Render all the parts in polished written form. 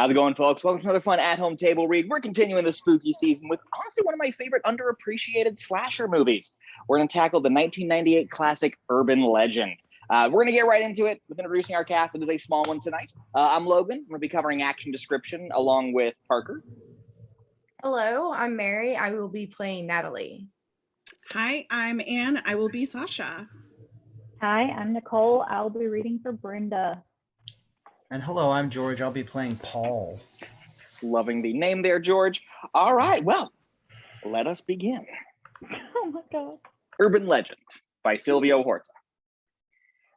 How's it going, folks? Welcome to another fun at-home table read. We're continuing the spooky season with honestly one of my favorite underappreciated slasher movies. We're going to tackle the 1998 classic Urban Legend. We're going to get right into it with introducing our cast. It is a small one tonight. I'm Logan. I'm going to be covering action description along with Parker. Hello, I'm Mary. I will be playing Natalie. Hi, I'm Anne. I will be Sasha. Hi, I'm Nicole. I'll be reading for Brenda. And hello, I'm George. I'll be playing Paul. Loving the name there, George. All right, well, let us begin. Oh my God. Urban Legend by Silvio Horta.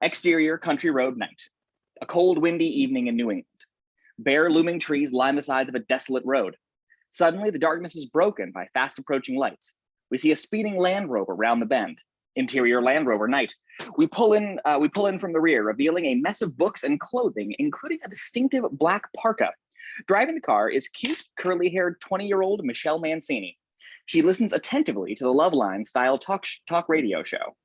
Exterior country road night. A cold, windy evening in New England. Bare looming trees line the sides of a desolate road. Suddenly, the darkness is broken by fast approaching lights. We see a speeding Land Rover round the bend. Interior Land Rover night. We pull in from the rear, revealing a mess of books and clothing, including a distinctive black parka. Driving the car is cute, curly-haired 20-year-old Michelle Mancini. She listens attentively to the Loveline style talk radio show.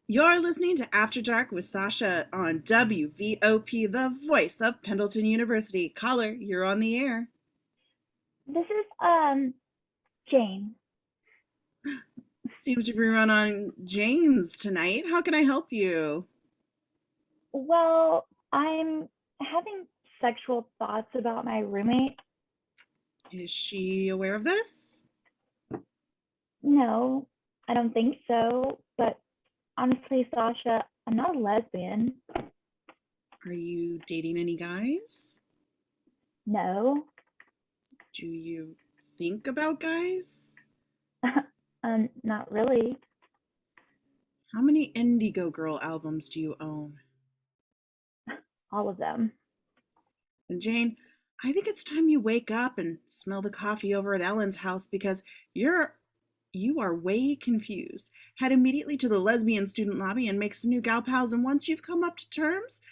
You're listening to After Dark with Sasha on WVOP, the voice of Pendleton University. Caller, you're on the air. This is Jane. Seems to be run on James tonight. How can I help you? Well, I'm having sexual thoughts about my roommate. Is she aware of this? No, I don't think so. But honestly, Sasha, I'm not a lesbian. Are you dating any guys? No. Do you think about guys? Not really. How many Indigo Girl albums do you own? All of them. And Jane, I think it's time you wake up and smell the coffee over at Ellen's house because you are way confused. Head immediately to the lesbian student lobby and make some new gal pals, and once you've come up to terms,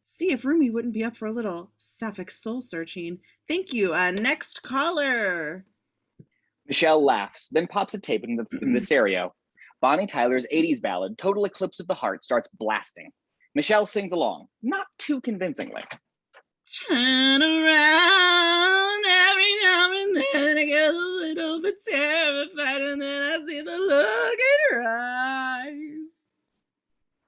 see if Rumi wouldn't be up for a little sapphic soul searching. Thank you. Next caller. Michelle laughs, then pops a tape in the stereo. Bonnie Tyler's 80s ballad, Total Eclipse of the Heart, starts blasting. Michelle sings along, not too convincingly. Turn around every now and then, I get a little bit terrified, and then I see the look in her eyes.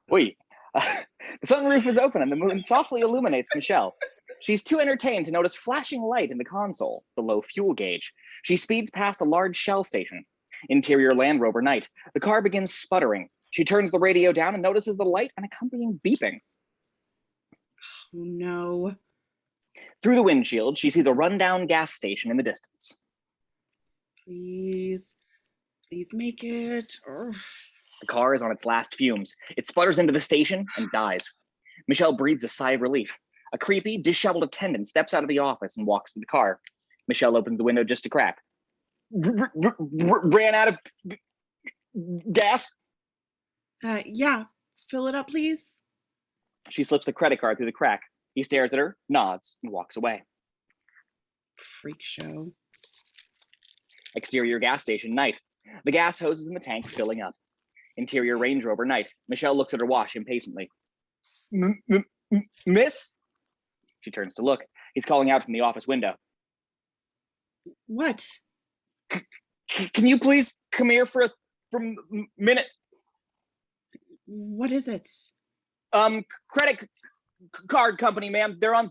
Wait, the sunroof is open and the moon softly illuminates Michelle. She's too entertained to notice flashing light in the console, the low fuel gauge. She speeds past a large Shell station. Interior Land Rover night. The car begins sputtering. She turns the radio down and notices the light and accompanying beeping. Oh no. Through the windshield, she sees a rundown gas station in the distance. Please make it. Urgh. The car is on its last fumes. It sputters into the station and dies. Michelle breathes a sigh of relief. A creepy, disheveled attendant steps out of the office and walks to the car. Michelle opens the window just a crack. Ran out of gas? Yeah. Fill it up, please. She slips the credit card through the crack. He stares at her, nods, and walks away. Freak show. Exterior gas station night. The gas hose is in the tank filling up. Interior Range Rover night. Michelle looks at her watch impatiently. Miss? She turns to look. He's calling out from the office window. What? Can you please come here for a minute? What is it? Credit card company, ma'am. They're on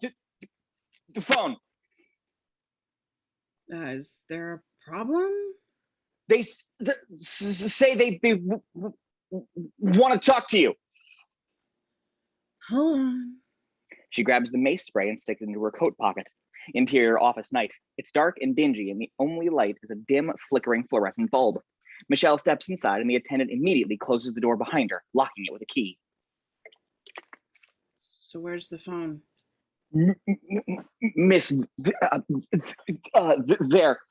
the phone. Is there a problem? They say they want to talk to you. Hold on. She grabs the mace spray and sticks it into her coat pocket. Interior office night. It's dark and dingy, and the only light is a dim, flickering fluorescent bulb. Michelle steps inside, and the attendant immediately closes the door behind her, locking it with a key. So where's the phone? Miss, there.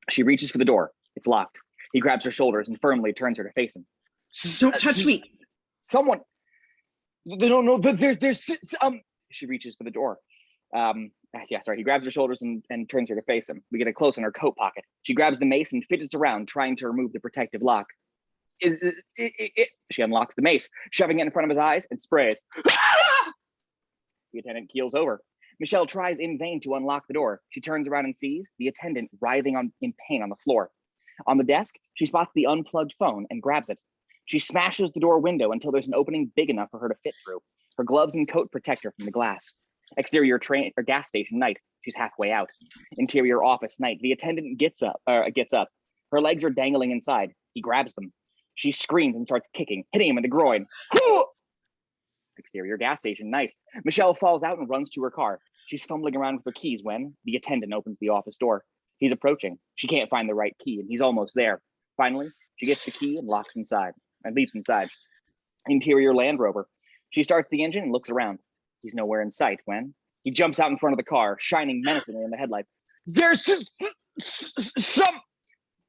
She reaches for the door. It's locked. He grabs her shoulders and firmly turns her to face him. Don't touch me. Someone. No, there's. She reaches for the door. He grabs her shoulders and turns her to face him. We get a close on her coat pocket. She grabs the mace and fidgets around, trying to remove the protective lock. She unlocks the mace, shoving it in front of his eyes and sprays. The attendant keels over. Michelle tries in vain to unlock the door. She turns around and sees the attendant writhing in pain on the floor. On the desk, she spots the unplugged phone and grabs it. She smashes the door window until there's an opening big enough for her to fit through. Her gloves and coat protect her from the glass. Exterior train or gas station night. She's halfway out. Interior office night. The attendant gets up. Her legs are dangling inside. He grabs them. She screams and starts kicking, hitting him in the groin. Exterior gas station night. Michelle falls out and runs to her car. She's fumbling around with her keys when the attendant opens the office door. He's approaching. She can't find the right key, and he's almost there. Finally, she gets the key and leaps inside. Interior Land Rover. She starts the engine and looks around. He's nowhere in sight when he jumps out in front of the car, shining menacingly in the headlights. There's some...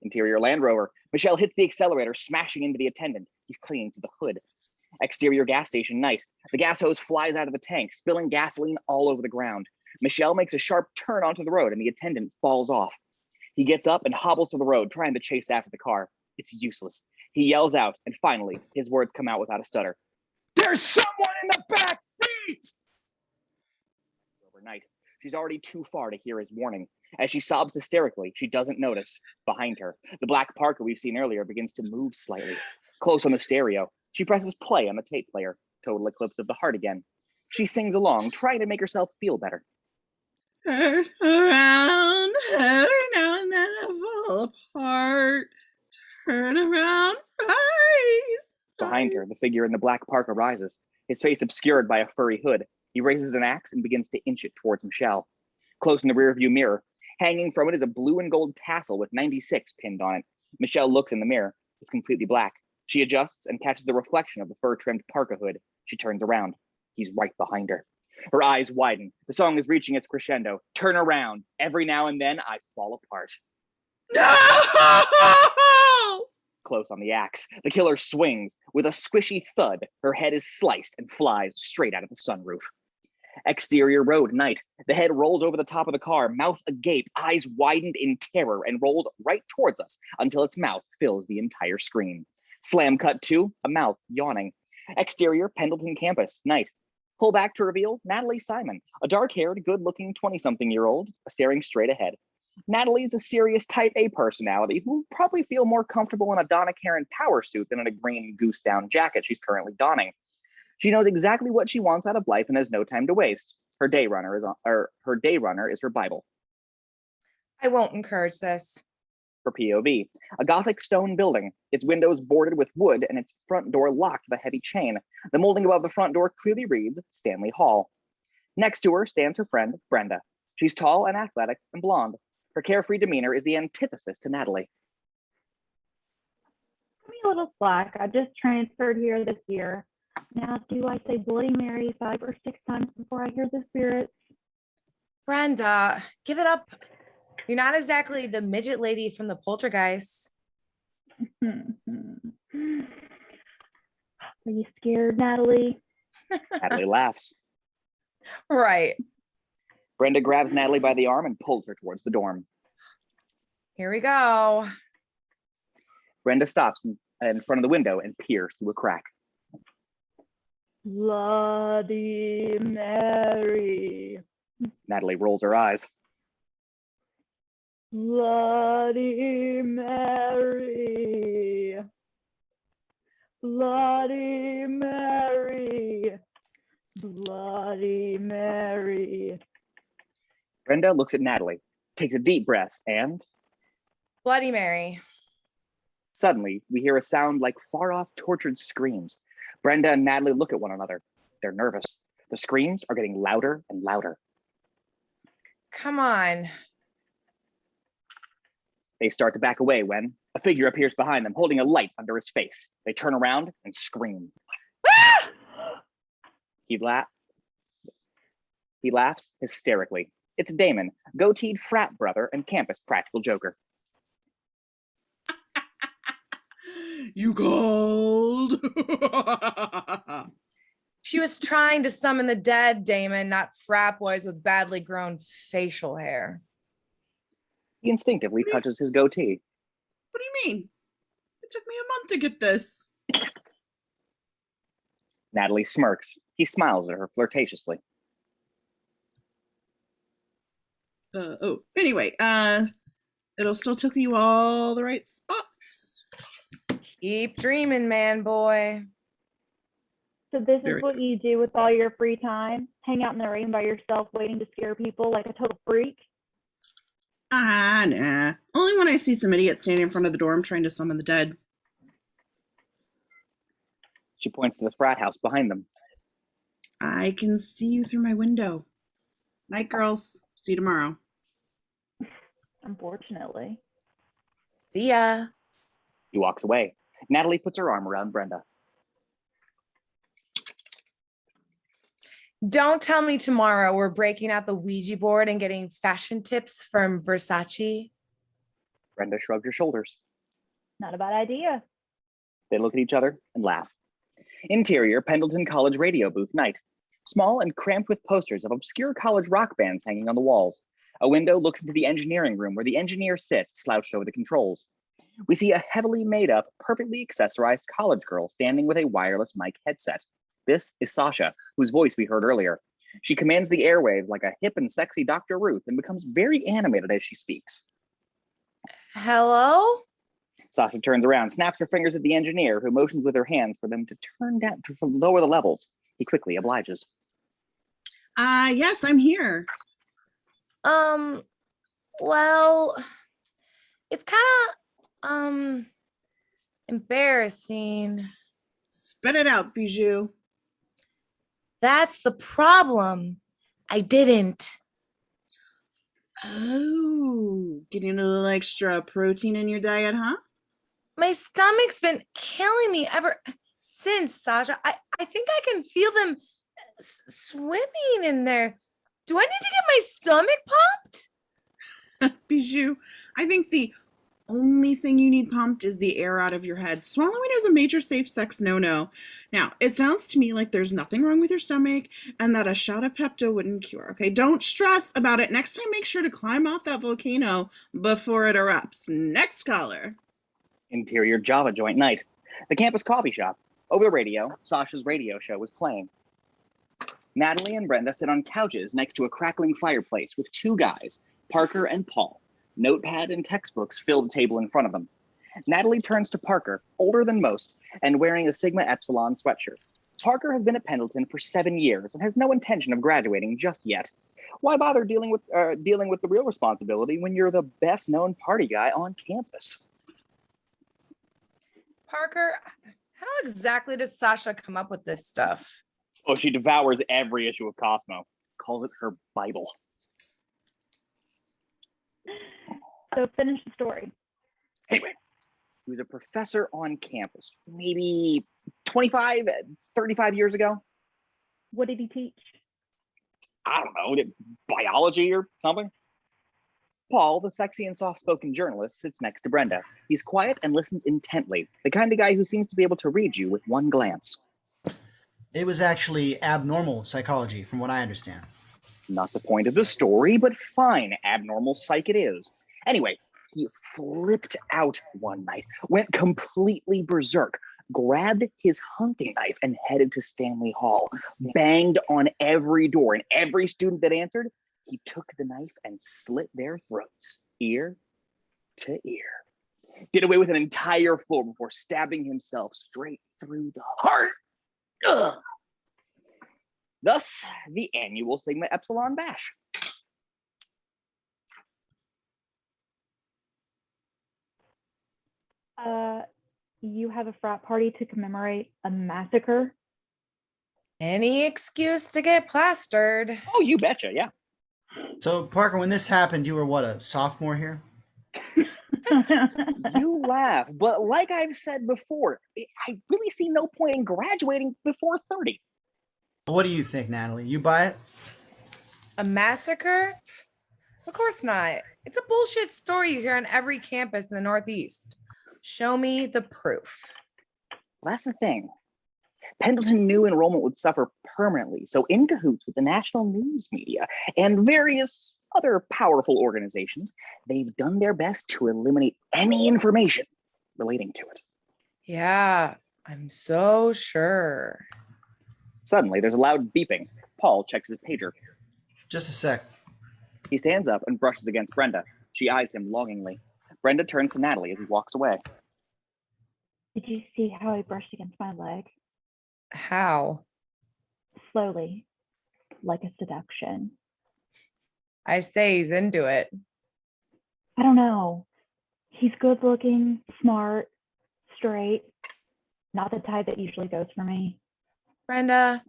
Interior Land Rover. Michelle hits the accelerator, smashing into the attendant. He's clinging to the hood. Exterior gas station night. The gas hose flies out of the tank, spilling gasoline all over the ground. Michelle makes a sharp turn onto the road and the attendant falls off. He gets up and hobbles to the road, trying to chase after the car. It's useless. He yells out, and finally, his words come out without a stutter. There's someone in the back seat! Overnight, she's already too far to hear his warning. As she sobs hysterically, she doesn't notice. Behind her, the black Parker we've seen earlier begins to move slightly. Close on the stereo, she presses play on the tape player. Total eclipse of the heart again. She sings along, trying to make herself feel better. Turn around, and then I fall apart. Turn around, right. Behind her, the figure in the black parka rises, his face obscured by a furry hood. He raises an axe and begins to inch it towards Michelle. Close in the rearview mirror, hanging from it is a blue and gold tassel with 96 pinned on it. Michelle looks in the mirror. It's completely black. She adjusts and catches the reflection of the fur-trimmed parka hood. She turns around. He's right behind her. Her eyes widen. The song is reaching its crescendo. Turn around. Every now and then, I fall apart. No! Close on the axe, the killer swings. With a squishy thud, her head is sliced and flies straight out of the sunroof. Exterior road night. The head rolls over the top of the car, mouth agape, eyes widened in terror, and rolls right towards us until its mouth fills the entire screen. Slam cut to a mouth yawning. Exterior Pendleton campus night. Pull back to reveal Natalie Simon, a dark-haired, good-looking 20-something-year-old staring straight ahead. Natalie's a serious type A personality who probably feel more comfortable in a Donna Karan power suit than in a green goose down jacket she's currently donning. She knows exactly what she wants out of life and has no time to waste. Her day runner is her Bible. I won't encourage this. For POV, a Gothic stone building, its windows boarded with wood and its front door locked with a heavy chain. The molding above the front door clearly reads Stanley Hall. Next to her stands her friend, Brenda. She's tall and athletic and blonde. Her carefree demeanor is the antithesis to Natalie. Give me a little slack. I just transferred here this year. Now, do I say Bloody Mary 5 or 6 times before I hear the spirits? Brenda, give it up. You're not exactly the midget lady from the Poltergeist. Are you scared, Natalie? Natalie laughs. Right. Brenda grabs Natalie by the arm and pulls her towards the dorm. Here we go. Brenda stops in front of the window and peers through a crack. Bloody Mary. Natalie rolls her eyes. Bloody Mary. Bloody Mary. Bloody Mary. Brenda looks at Natalie, takes a deep breath, and Bloody Mary. suddenly we hear a sound like far-off tortured screams. Brenda and Natalie look at one another. They're nervous. The screams are getting louder and louder. Come on. They start to back away when a figure appears behind them, holding a light under his face. They turn around and scream. Ah! He laughs hysterically. It's Damon, goateed frat brother and campus practical joker. You called. She was trying to summon the dead, Damon, not frat boys with badly grown facial hair. He instinctively touches his goatee. What do you mean? It took me a month to get this. Natalie smirks. He smiles at her flirtatiously. Anyway, it'll still take you all the right spots. Keep dreaming, man, boy. So this Very is what you do with all your free time? Hang out in the rain by yourself, waiting to scare people like a total freak? Nah. Only when I see some idiot standing in front of the dorm trying to summon the dead. She points to the frat house behind them. I can see you through my window. Night, girls. See you tomorrow. Unfortunately. See ya. He walks away. Natalie puts her arm around Brenda. Don't tell me tomorrow we're breaking out the Ouija board and getting fashion tips from Versace. Brenda shrugged her shoulders. Not a bad idea. They look at each other and laugh. Interior, Pendleton College radio booth night. Small and cramped with posters of obscure college rock bands hanging on the walls. A window looks into the engineering room where the engineer sits slouched over the controls. We see a heavily made up, perfectly accessorized college girl standing with a wireless mic headset. This is Sasha, whose voice we heard earlier. She commands the airwaves like a hip and sexy Dr. Ruth and becomes very animated as she speaks. Hello? Sasha turns around, snaps her fingers at the engineer, who motions with her hands for them to turn down to lower the levels. He quickly obliges. Yes, I'm here. Well, it's kind of embarrassing. Spit it out, Bijou. That's the problem. I didn't. Oh, getting a little extra protein in your diet, huh? My stomach's been killing me ever since, Sasha. I think I can feel them swimming in there. Do I need to get my stomach pumped? Bijou, I think the only thing you need pumped is the air out of your head. Swallowing is a major safe sex no-no. Now, it sounds to me like there's nothing wrong with your stomach and that a shot of Pepto wouldn't cure, okay? Don't stress about it. Next time, make sure to climb off that volcano before it erupts. Next caller. Interior Java joint night. The campus coffee shop. Over the radio, Sasha's radio show was playing. Natalie and Brenda sit on couches next to a crackling fireplace with two guys, Parker and Paul. Notepad and textbooks fill the table in front of them. Natalie turns to Parker, older than most, and wearing a Sigma Epsilon sweatshirt. Parker has been at Pendleton for 7 years and has no intention of graduating just yet. Why bother dealing with the real responsibility when you're the best-known party guy on campus? Parker, how exactly does Sasha come up with this stuff? Oh, she devours every issue of Cosmo. Calls it her Bible. So finish the story. Anyway, he was a professor on campus, maybe 25, 35 years ago. What did he teach? I don't know, biology or something. Paul, the sexy and soft-spoken journalist, sits next to Brenda. He's quiet and listens intently, the kind of guy who seems to be able to read you with one glance. It was actually abnormal psychology, from what I understand. Not the point of the story, but fine, abnormal psych it is. Anyway, he flipped out one night, went completely berserk, grabbed his hunting knife and headed to Stanley Hall, banged on every door, and every student that answered, he took the knife and slit their throats, ear to ear. Did away with an entire floor before stabbing himself straight through the heart. Ugh. Thus, the annual Sigma Epsilon Bash. You have a frat party to commemorate a massacre? Any excuse to get plastered. Oh, you betcha, yeah. So, Parker, when this happened, you were what, a sophomore here? You laugh, but like I've said before, I really see no point in graduating before 30. What do you think, Natalie? You buy it? A massacre? Of course not. It's a bullshit story you hear on every campus in the Northeast. Show me the proof. Well, that's the thing. Pendleton knew enrollment would suffer permanently, so in cahoots with the national news media and various other powerful organizations, they've done their best to eliminate any information relating to it. Yeah, I'm so sure. Suddenly, there's a loud beeping. Paul checks his pager. Just a sec. He stands up and brushes against Brenda. She eyes him longingly. Brenda turns to Natalie as he walks away. Did you see how he brushed against my leg? How? Slowly, like a seduction. I say he's into it. I don't know. He's good looking, smart, straight. Not the type that usually goes for me. Brenda,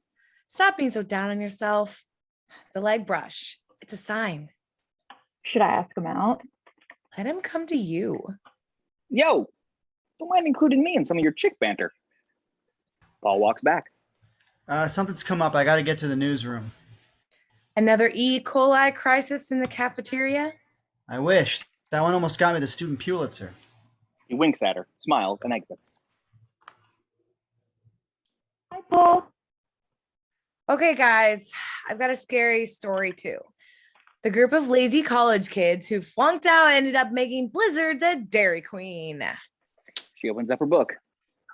stop being so down on yourself. The leg brush, it's a sign. Should I ask him out? Let him come to you. Yo, don't mind including me in some of your chick banter. Paul walks back. Something's come up. I got to get to the newsroom. Another E. coli crisis in the cafeteria? I wish. That one almost got me the student Pulitzer. He winks at her, smiles, and exits. Hi, Paul. Okay, guys, I've got a scary story too. The group of lazy college kids who flunked out ended up making blizzards at Dairy Queen. She opens up her book.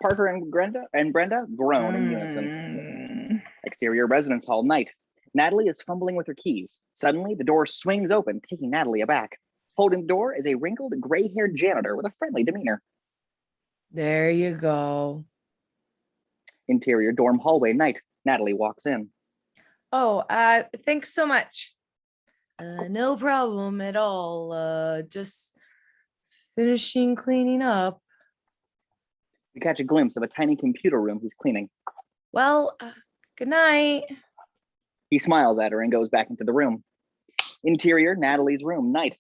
Parker and Brenda groan in unison. Exterior residence hall night. Natalie is fumbling with her keys. Suddenly, the door swings open, taking Natalie aback. Holding the door is a wrinkled, gray-haired janitor with a friendly demeanor. There you go. Interior dorm hallway night. Natalie walks in. Oh, thanks so much. No problem at all. Just finishing cleaning up. We catch a glimpse of a tiny computer room he's cleaning. Well, good night. He smiles at her and goes back into the room. Interior, Natalie's room, night.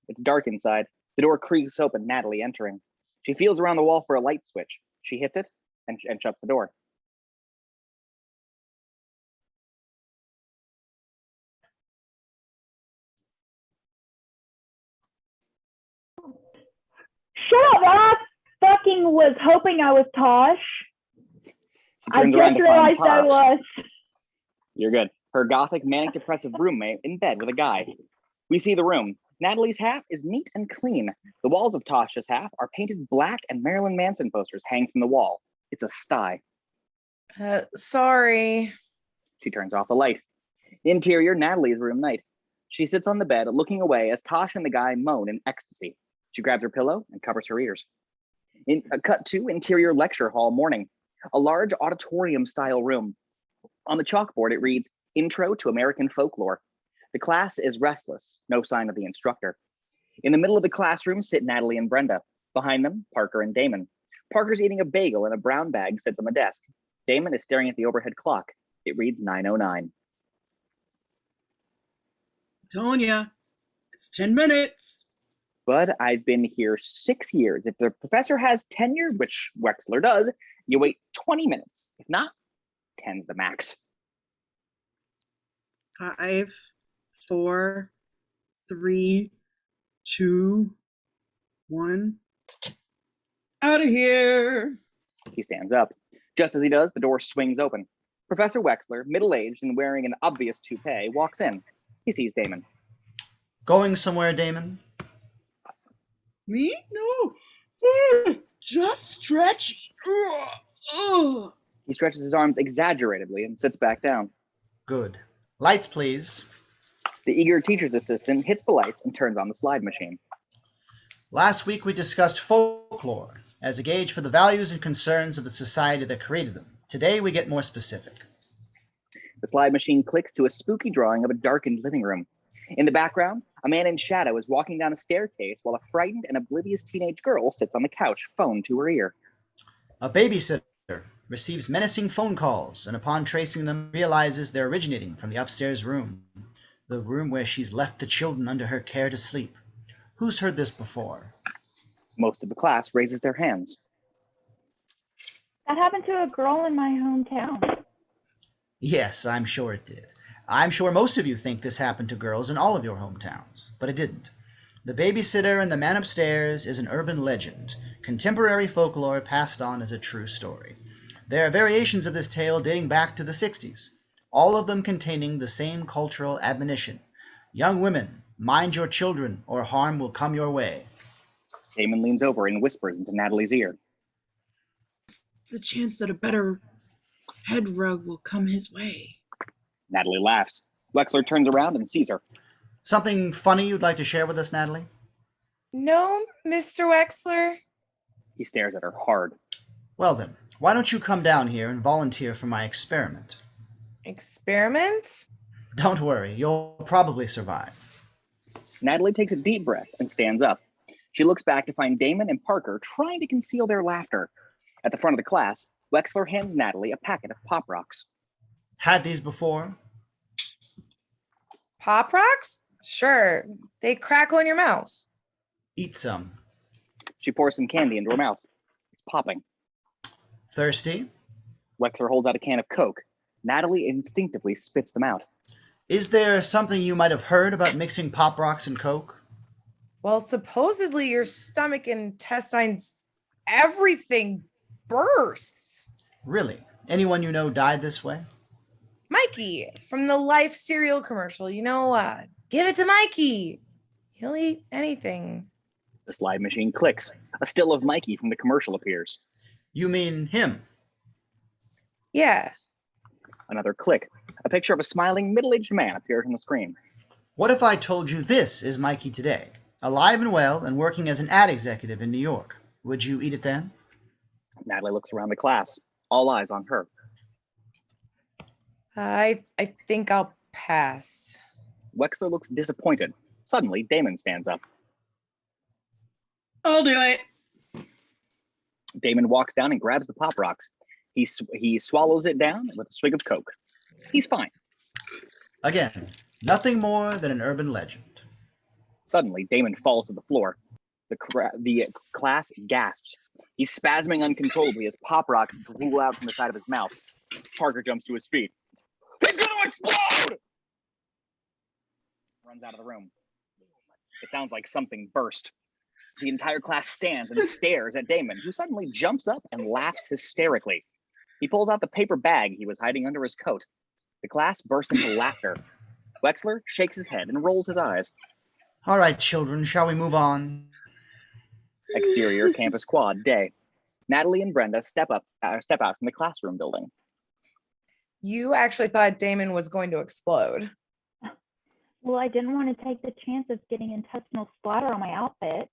It's dark inside. The door creaks open, Natalie entering. She feels around the wall for a light switch. She hits it and shuts the door. Shut up! I fucking was hoping I was Tosh. She I turns around just to find realized I Tosh. was. You're good. Her gothic, manic depressive roommate in bed with a guy. We see the room. Natalie's half is neat and clean. The walls of Tosh's half are painted black and Marilyn Manson posters hang from the wall. It's a sty. Sorry. She turns off the light. Interior, Natalie's room night. She sits on the bed looking away as Tosh and the guy moan in ecstasy. She grabs her pillow and covers her ears. In a cut to interior lecture hall morning. A large auditorium-style room. On the chalkboard, it reads, Intro to American Folklore. The class is restless, no sign of the instructor. In the middle of the classroom sit Natalie and Brenda. Behind them, Parker and Damon. Parker's eating a bagel and a brown bag sits on the desk. Damon is staring at the overhead clock. It reads 9:09. Telling ya, it's 10 minutes. Bud, I've been here 6 years. If the professor has tenure, which Wexler does, you wait 20 minutes. If not, 10's the max. 5, 4, 3, 2, 1. Out of here. He stands up. Just as he does, the door swings open. Professor Wexler, middle-aged and wearing an obvious toupee, walks in. He sees Damon. Going somewhere, Damon? Me? No. Just stretching. He stretches his arms exaggeratedly and sits back down. Good. Lights, please. The eager teacher's assistant hits the lights and turns on the slide machine. Last week we discussed folklore as a gauge for the values and concerns of the society that created them. Today we get more specific. The slide machine clicks to a spooky drawing of a darkened living room. In the background, a man in shadow is walking down a staircase while a frightened and oblivious teenage girl sits on the couch, phone to her ear. A babysitter receives menacing phone calls and upon tracing them realizes they're originating from the upstairs room, the room where she's left the children under her care to sleep. Who's heard this before? Most of the class raises their hands. That happened to a girl in my hometown. Yes, I'm sure it did. I'm sure most of you think this happened to girls in all of your hometowns, but it didn't. The babysitter and the man upstairs is an urban legend, contemporary folklore passed on as a true story. There are variations of this tale dating back to the 60s, all of them containing the same cultural admonition. Young women, mind your children or harm will come your way. Damon leans over and whispers into Natalie's ear. It's the chance that a better head rug will come his way. Natalie laughs. Wexler turns around and sees her. Something funny you'd like to share with us, Natalie? No, Mr. Wexler. He stares at her hard. Well then, why don't you come down here and volunteer for my experiment? Experiment? Don't worry, you'll probably survive. Natalie takes a deep breath and stands up. She looks back to find Damon and Parker trying to conceal their laughter. At the front of the class, Wexler hands Natalie a packet of Pop Rocks. Had these before? Pop rocks? Sure. They crackle in your mouth. Eat some. She pours some candy into her mouth. It's popping. Thirsty? Wexler holds out a can of Coke. Natalie instinctively spits them out. Is there something you might have heard about mixing Pop Rocks and Coke? Well, supposedly your stomach and intestines, everything bursts. Really? Anyone you know died this way? Mikey from the Life cereal commercial. Give it to Mikey. He'll eat anything. The slide machine clicks. A still of Mikey from the commercial appears. You mean him? Yeah. Another click. A picture of a smiling middle-aged man appears on the screen. What if I told you this is Mikey today, alive and well and working as an ad executive in New York? Would you eat it then? Natalie looks around the class. All eyes on her. I think I'll pass. Wexler looks disappointed. Suddenly, Damon stands up. I'll do it. Damon walks down and grabs the Pop Rocks. He swallows it down with a swig of Coke. He's fine. Again, nothing more than an urban legend. Suddenly, Damon falls to the floor. The class gasps. He's spasming uncontrollably as Pop Rocks drool out from the side of his mouth. Parker jumps to his feet. He's gonna explode! Runs out of the room. It sounds like something burst. The entire class stands and stares at Damon, who suddenly jumps up and laughs hysterically. He pulls out the paper bag he was hiding under his coat. The class bursts into laughter. Wexler shakes his head and rolls his eyes. All right, children, shall we move on? Exterior campus quad day. Natalie and Brenda step out from the classroom building. You actually thought Damon was going to explode. Well, I didn't want to take the chance of getting intestinal splatter on my outfit.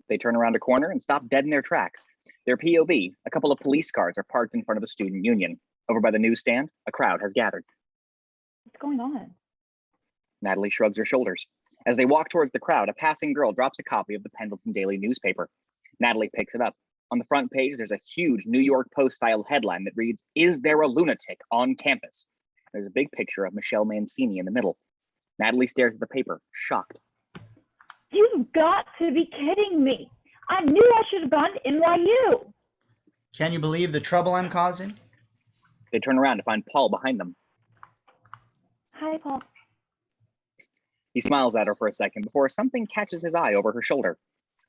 They turn around a corner and stop dead in their tracks. Their POV, a couple of police cars are parked in front of the student union. Over by the newsstand, a crowd has gathered. What's going on? Natalie shrugs her shoulders. As they walk towards the crowd, a passing girl drops a copy of the Pendleton Daily newspaper. Natalie picks it up. On the front page, there's a huge New York Post-style headline that reads, "Is there a lunatic on campus?" There's a big picture of Michelle Mancini in the middle. Natalie stares at the paper, shocked. You've got to be kidding me. I knew I should have gone to NYU. Can you believe the trouble I'm causing? They turn around to find Paul behind them. Hi, Paul. He smiles at her for a second before something catches his eye over her shoulder.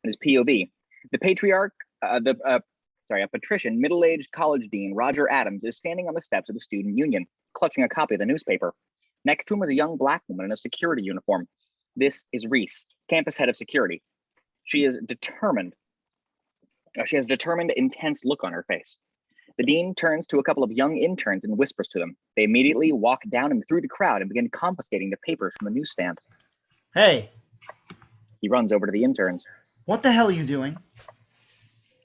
In his POV, a patrician, middle-aged college dean, Roger Adams, is standing on the steps of the student union, clutching a copy of the newspaper. Next to him is a young black woman in a security uniform. This is Reese, campus head of security. She has a determined, intense look on her face. The dean turns to a couple of young interns and whispers to them. They immediately walk down and through the crowd and begin confiscating the papers from the newsstand. Hey, He runs over to the interns. what the hell are you doing?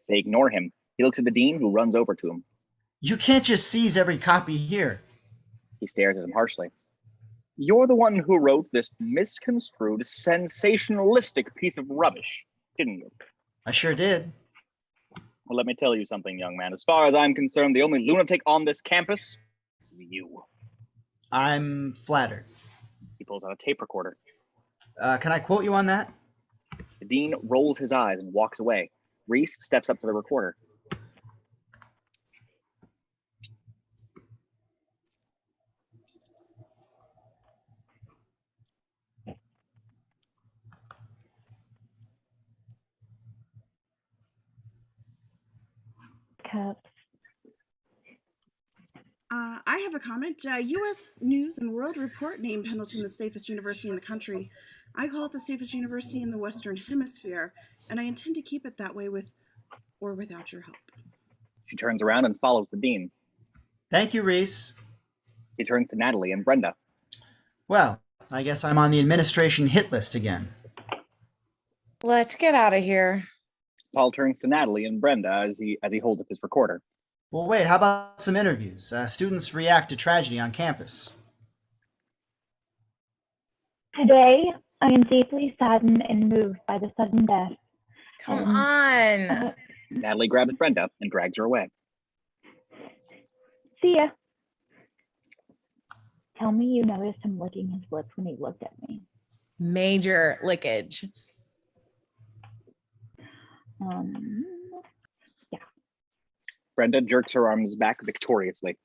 They ignore him. He looks at the dean, who runs over to him. You can't just seize every copy here. He stares at him harshly. You're the one who wrote this misconstrued, sensationalistic piece of rubbish, didn't you? I sure did. Well, let me tell you something, young man. As far as I'm concerned, the only lunatic on this campus is you. I'm flattered. He pulls out a tape recorder. Can I quote you on that? The dean rolls his eyes and walks away. Reese steps up to the recorder. Cups. I have a comment. U.S. News and World Report named Pendleton the safest university in the country. I call it the safest university in the Western Hemisphere, and I intend to keep it that way with or without your help. She turns around and follows the dean. Thank you, Reese. He turns to Natalie and Brenda. Well, I guess I'm on the administration hit list again. Let's get out of here. Paul turns to Natalie and Brenda as he holds up his recorder. Well, wait, how about some interviews? Students react to tragedy on campus. Today, I am deeply saddened and moved by the sudden death. Come on. Natalie grabs Brenda and drags her away. See ya. Tell me you noticed him licking his lips when he looked at me. Major lickage. Yeah. Brenda jerks her arms back victoriously.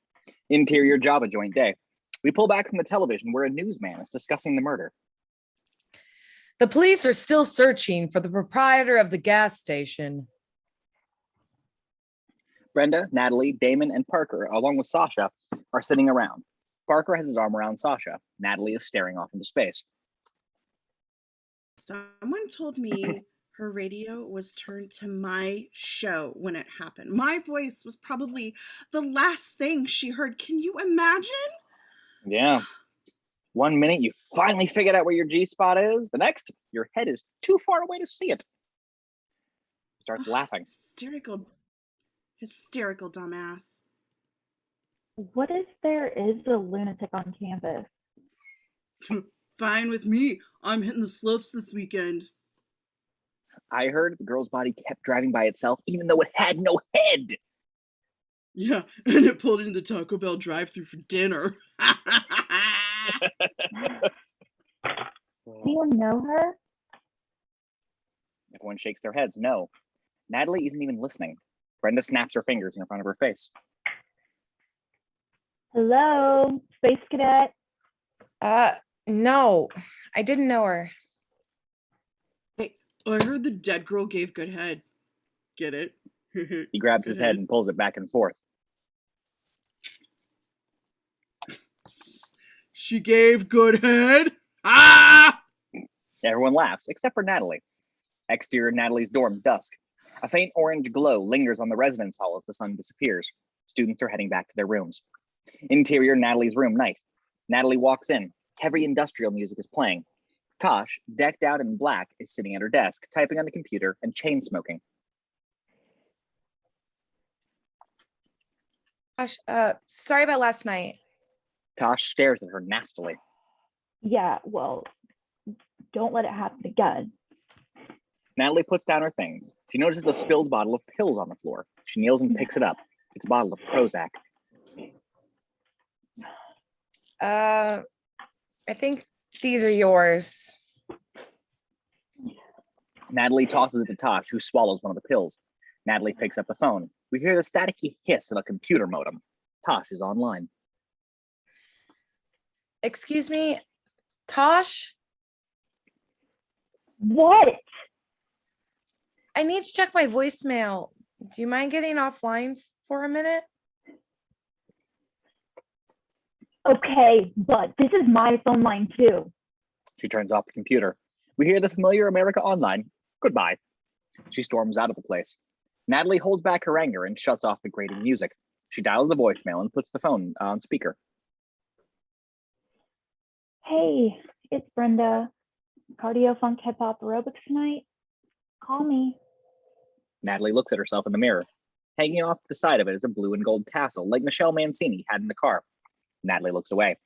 Interior Java joint day. We pull back from the television where a newsman is discussing the murder. The police are still searching for the proprietor of the gas station. Brenda, Natalie, Damon, and Parker, along with Sasha, are sitting around. Parker has his arm around Sasha. Natalie is staring off into space. Someone told me her radio was turned to my show when it happened. My voice was probably the last thing she heard. Can you imagine? Yeah. 1 minute you finally figured out where your G-spot is. The next, your head is too far away to see it. Starts laughing. Hysterical dumbass. What if there is a lunatic on campus? Fine with me. I'm hitting the slopes this weekend. I heard the girl's body kept driving by itself even though it had no head. Yeah, and it pulled into the Taco Bell drive-thru for dinner. Do you know her? Everyone shakes their heads. No. Natalie isn't even listening. Brenda snaps her fingers in front of her face. Hello, Space Cadet. No, I didn't know her. Hey, I heard the dead girl gave good head. Get it? He grabs his head and pulls it back and forth. She gave good head? Ah! Everyone laughs, except for Natalie. Exterior Natalie's dorm, dusk. A faint orange glow lingers on the residence hall as the sun disappears. Students are heading back to their rooms. Interior Natalie's room, night. Natalie walks in. Heavy industrial music is playing. Tosh, decked out in black, is sitting at her desk, typing on the computer and chain smoking. Gosh, sorry about last night. Tosh stares at her nastily. Yeah, well, don't let it happen again. Natalie puts down her things. She notices a spilled bottle of pills on the floor. She kneels and picks it up. It's a bottle of Prozac. I think these are yours. Natalie tosses it to Tosh, who swallows one of the pills. Natalie picks up the phone. We hear the staticky hiss of a computer modem. Tosh is online. Excuse me, Tosh? What? I need to check my voicemail. Do you mind getting offline for a minute? Okay, but this is my phone line too. She turns off the computer. We hear the familiar America Online. Goodbye. She storms out of the place. Natalie holds back her anger and shuts off the grating music. She dials the voicemail and puts the phone on speaker. Hey, it's Brenda. Cardio funk hip hop aerobics tonight. Call me. Natalie looks at herself in the mirror. Hanging off the side of it is a blue and gold tassel like Michelle Mancini had in the car. Natalie looks away.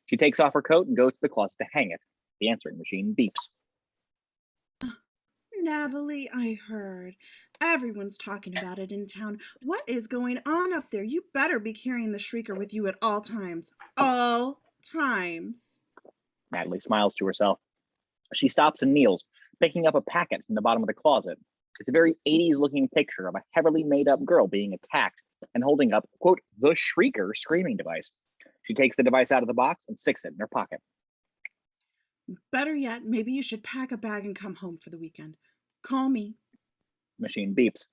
She takes off her coat and goes to the closet to hang it. The answering machine beeps. Natalie, I heard. Everyone's talking about it in town. What is going on up there? You better be carrying the shrieker with you at all times. All times. Natalie smiles to herself. She stops and kneels, picking up a packet from the bottom of the closet. It's a very 80s looking picture of a heavily made up girl being attacked and holding up, quote, the shrieker screaming device. She takes the device out of the box and sticks it in her pocket. Better yet, maybe you should pack a bag and come home for the weekend. Call me. Machine beeps.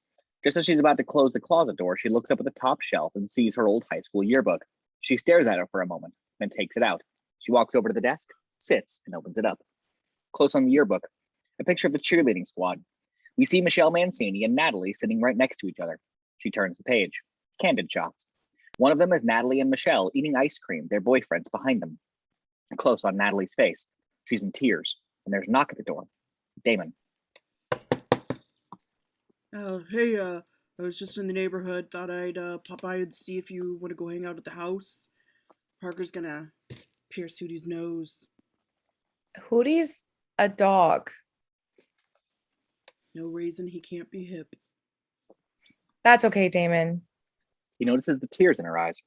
Just as she's about to close the closet door, she looks up at the top shelf and sees her old high school yearbook. She stares at it for a moment, then takes it out. She walks over to the desk, sits, and opens it up. Close on the yearbook, a picture of the cheerleading squad. We see Michelle Mancini and Natalie sitting right next to each other. She turns the page. Candid shots. One of them is Natalie and Michelle eating ice cream, their boyfriends behind them. close on Natalie's face. She's in tears, and there's a knock at the door. Damon. Hey, I was just in the neighborhood. Thought I'd pop by and see if you want to go hang out at the house. Parker's gonna pierce Hootie's nose. Hootie's a dog. No reason he can't be hip. That's okay, Damon. He notices the tears in her eyes.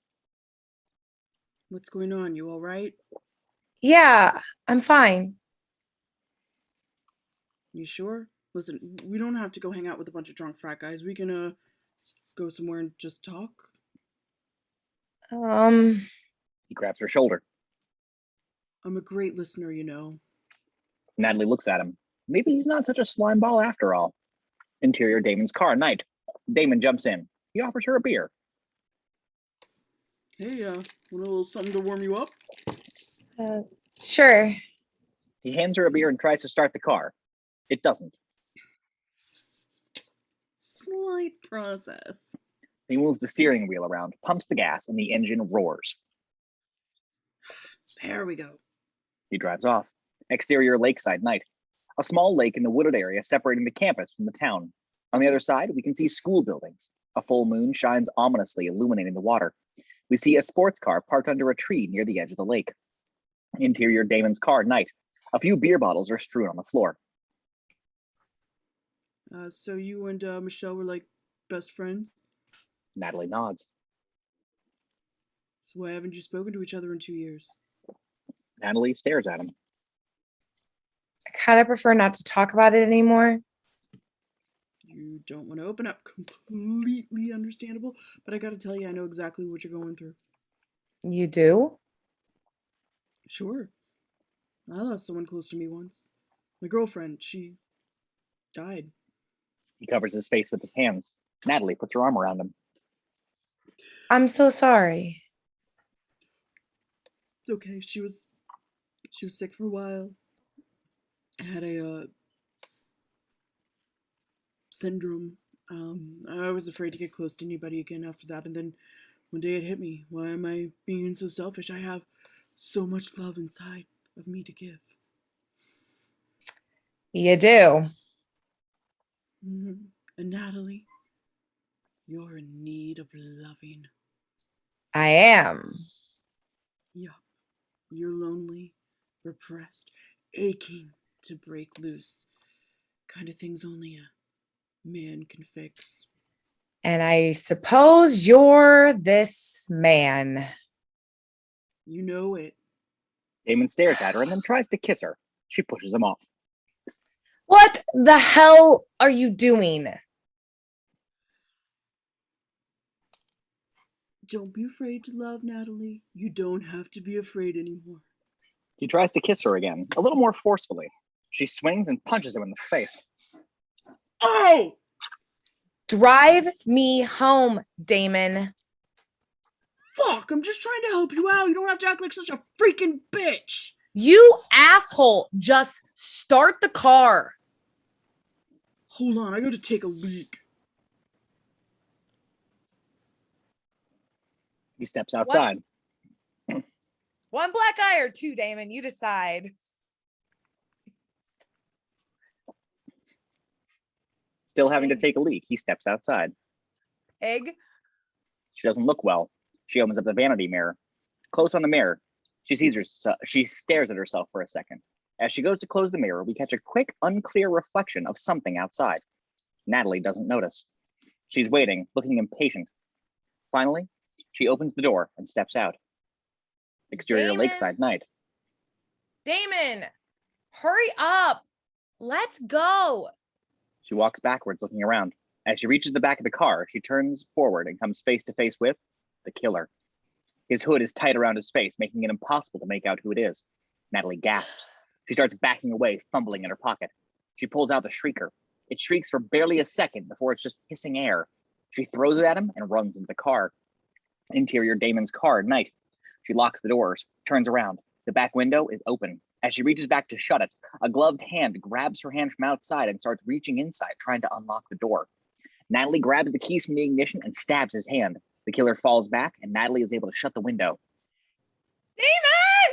What's going on? You all right? Yeah, I'm fine. You sure? Listen, we don't have to go hang out with a bunch of drunk frat guys. We can go somewhere and just talk. He grabs her shoulder. I'm a great listener, you know. Natalie looks at him. Maybe he's not such a slime ball after all. Interior Damon's car, night. Damon jumps in. He offers her a beer. Hey, want a little something to warm you up? Sure. He hands her a beer and tries to start the car. It doesn't. Slight process. He moves the steering wheel around, pumps the gas, and the engine roars. There we go. He drives off. Exterior lakeside, night. A small lake in the wooded area separating the campus from the town. On the other side, we can see school buildings. A full moon shines ominously, illuminating the water. We see a sports car parked under a tree near the edge of the lake. Interior Damon's car, night. A few beer bottles are strewn on the floor. So you and Michelle were like best friends? Natalie nods. So why haven't you spoken to each other in 2 years? Natalie stares at him. I kind of prefer not to talk about it anymore. You don't want to open up. Completely understandable. But I gotta tell you, I know exactly what you're going through. You do? Sure. I lost someone close to me once. My girlfriend, she died. He covers his face with his hands. Natalie puts her arm around him. I'm so sorry. It's okay. She was sick for a while. I had a syndrome. I was afraid to get close to anybody again after that, and then one day it hit me. Why am I being so selfish? I have so much love inside of me to give. You do. Mm-hmm. And Natalie, you're in need of loving. I am. Yup. You're lonely, repressed, aching to break loose. Kind of things only a man can fix. And I suppose you're this man. You know it. Damon stares at her and then tries to kiss her. She pushes him off. What the hell are you doing? Don't be afraid to love, Natalie. You don't have to be afraid anymore. He tries to kiss her again, a little more forcefully. She swings and punches him in the face. Oh! Drive me home, Damon. Fuck, I'm just trying to help you out. You don't have to act like such a freaking bitch. You asshole. Just start the car. Hold on, I gotta take a leak. He steps outside. One black eye or two, Damon. You decide. Still having to take a leak, he steps outside. Egg. She doesn't look well. She opens up the vanity mirror. Close on the mirror, she stares at herself for a second. As she goes to close the mirror, we catch a quick, unclear reflection of something outside. Natalie doesn't notice. She's waiting, looking impatient. Finally, she opens the door and steps out. Exterior Damon. lakeside, night. Damon, hurry up. Let's go. She walks backwards, looking around. As she reaches the back of the car, she turns forward and comes face to face with the killer. His hood is tight around his face, making it impossible to make out who it is. Natalie gasps. She starts backing away, fumbling in her pocket. She pulls out the shrieker. It shrieks for barely a second before it's just hissing air. She throws it at him and runs into the car. Interior Damon's car, night. She locks the doors, turns around. The back window is open. As she reaches back to shut it, a gloved hand grabs her hand from outside and starts reaching inside, trying to unlock the door. Natalie grabs the keys from the ignition and stabs his hand. The killer falls back, and Natalie is able to shut the window.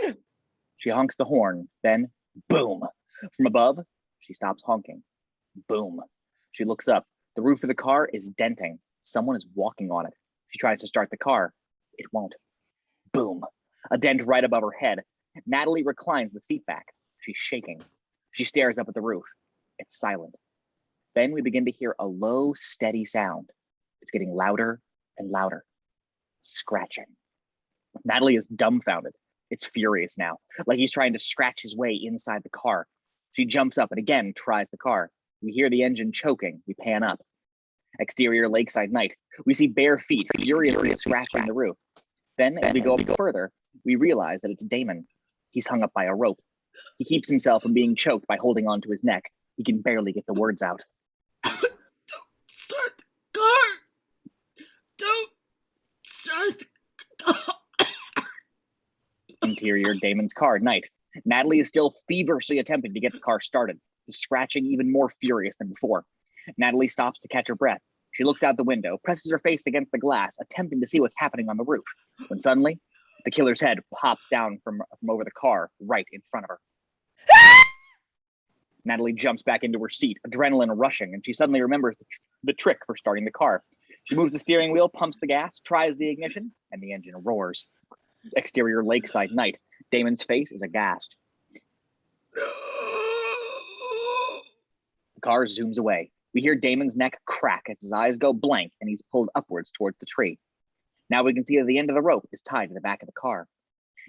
Damon! She honks the horn, then boom. From above, she stops honking. Boom. She looks up. The roof of the car is denting. Someone is walking on it. She tries to start the car. It won't. Boom. A dent right above her head. Natalie reclines the seat back. She's shaking. She stares up at the roof. It's silent. Then we begin to hear a low, steady sound. It's getting louder and louder. Scratching. Natalie is dumbfounded. It's furious now, like he's trying to scratch his way inside the car. She jumps up and again tries the car. We hear the engine choking. We pan up. Exterior lakeside night. We see bare feet furiously scratching the roof. Then, as we go up further, we realize that it's Damon. He's hung up by a rope. He keeps himself from being choked by holding onto his neck. He can barely get the words out. Don't start the car! Don't start the car! Interior Damon's car, night. Natalie is still feverishly attempting to get the car started, the scratching even more furious than before. Natalie stops to catch her breath. She looks out the window, presses her face against the glass, attempting to see what's happening on the roof. When suddenly, the killer's head pops down from over the car, right in front of her. Natalie jumps back into her seat, adrenaline rushing, and she suddenly remembers the trick for starting the car. She moves the steering wheel, pumps the gas, tries the ignition, and the engine roars. Exterior lakeside night. Damon's face is aghast. The car zooms away. We hear Damon's neck crack as his eyes go blank and he's pulled upwards towards the tree. Now we can see that the end of the rope is tied to the back of the car.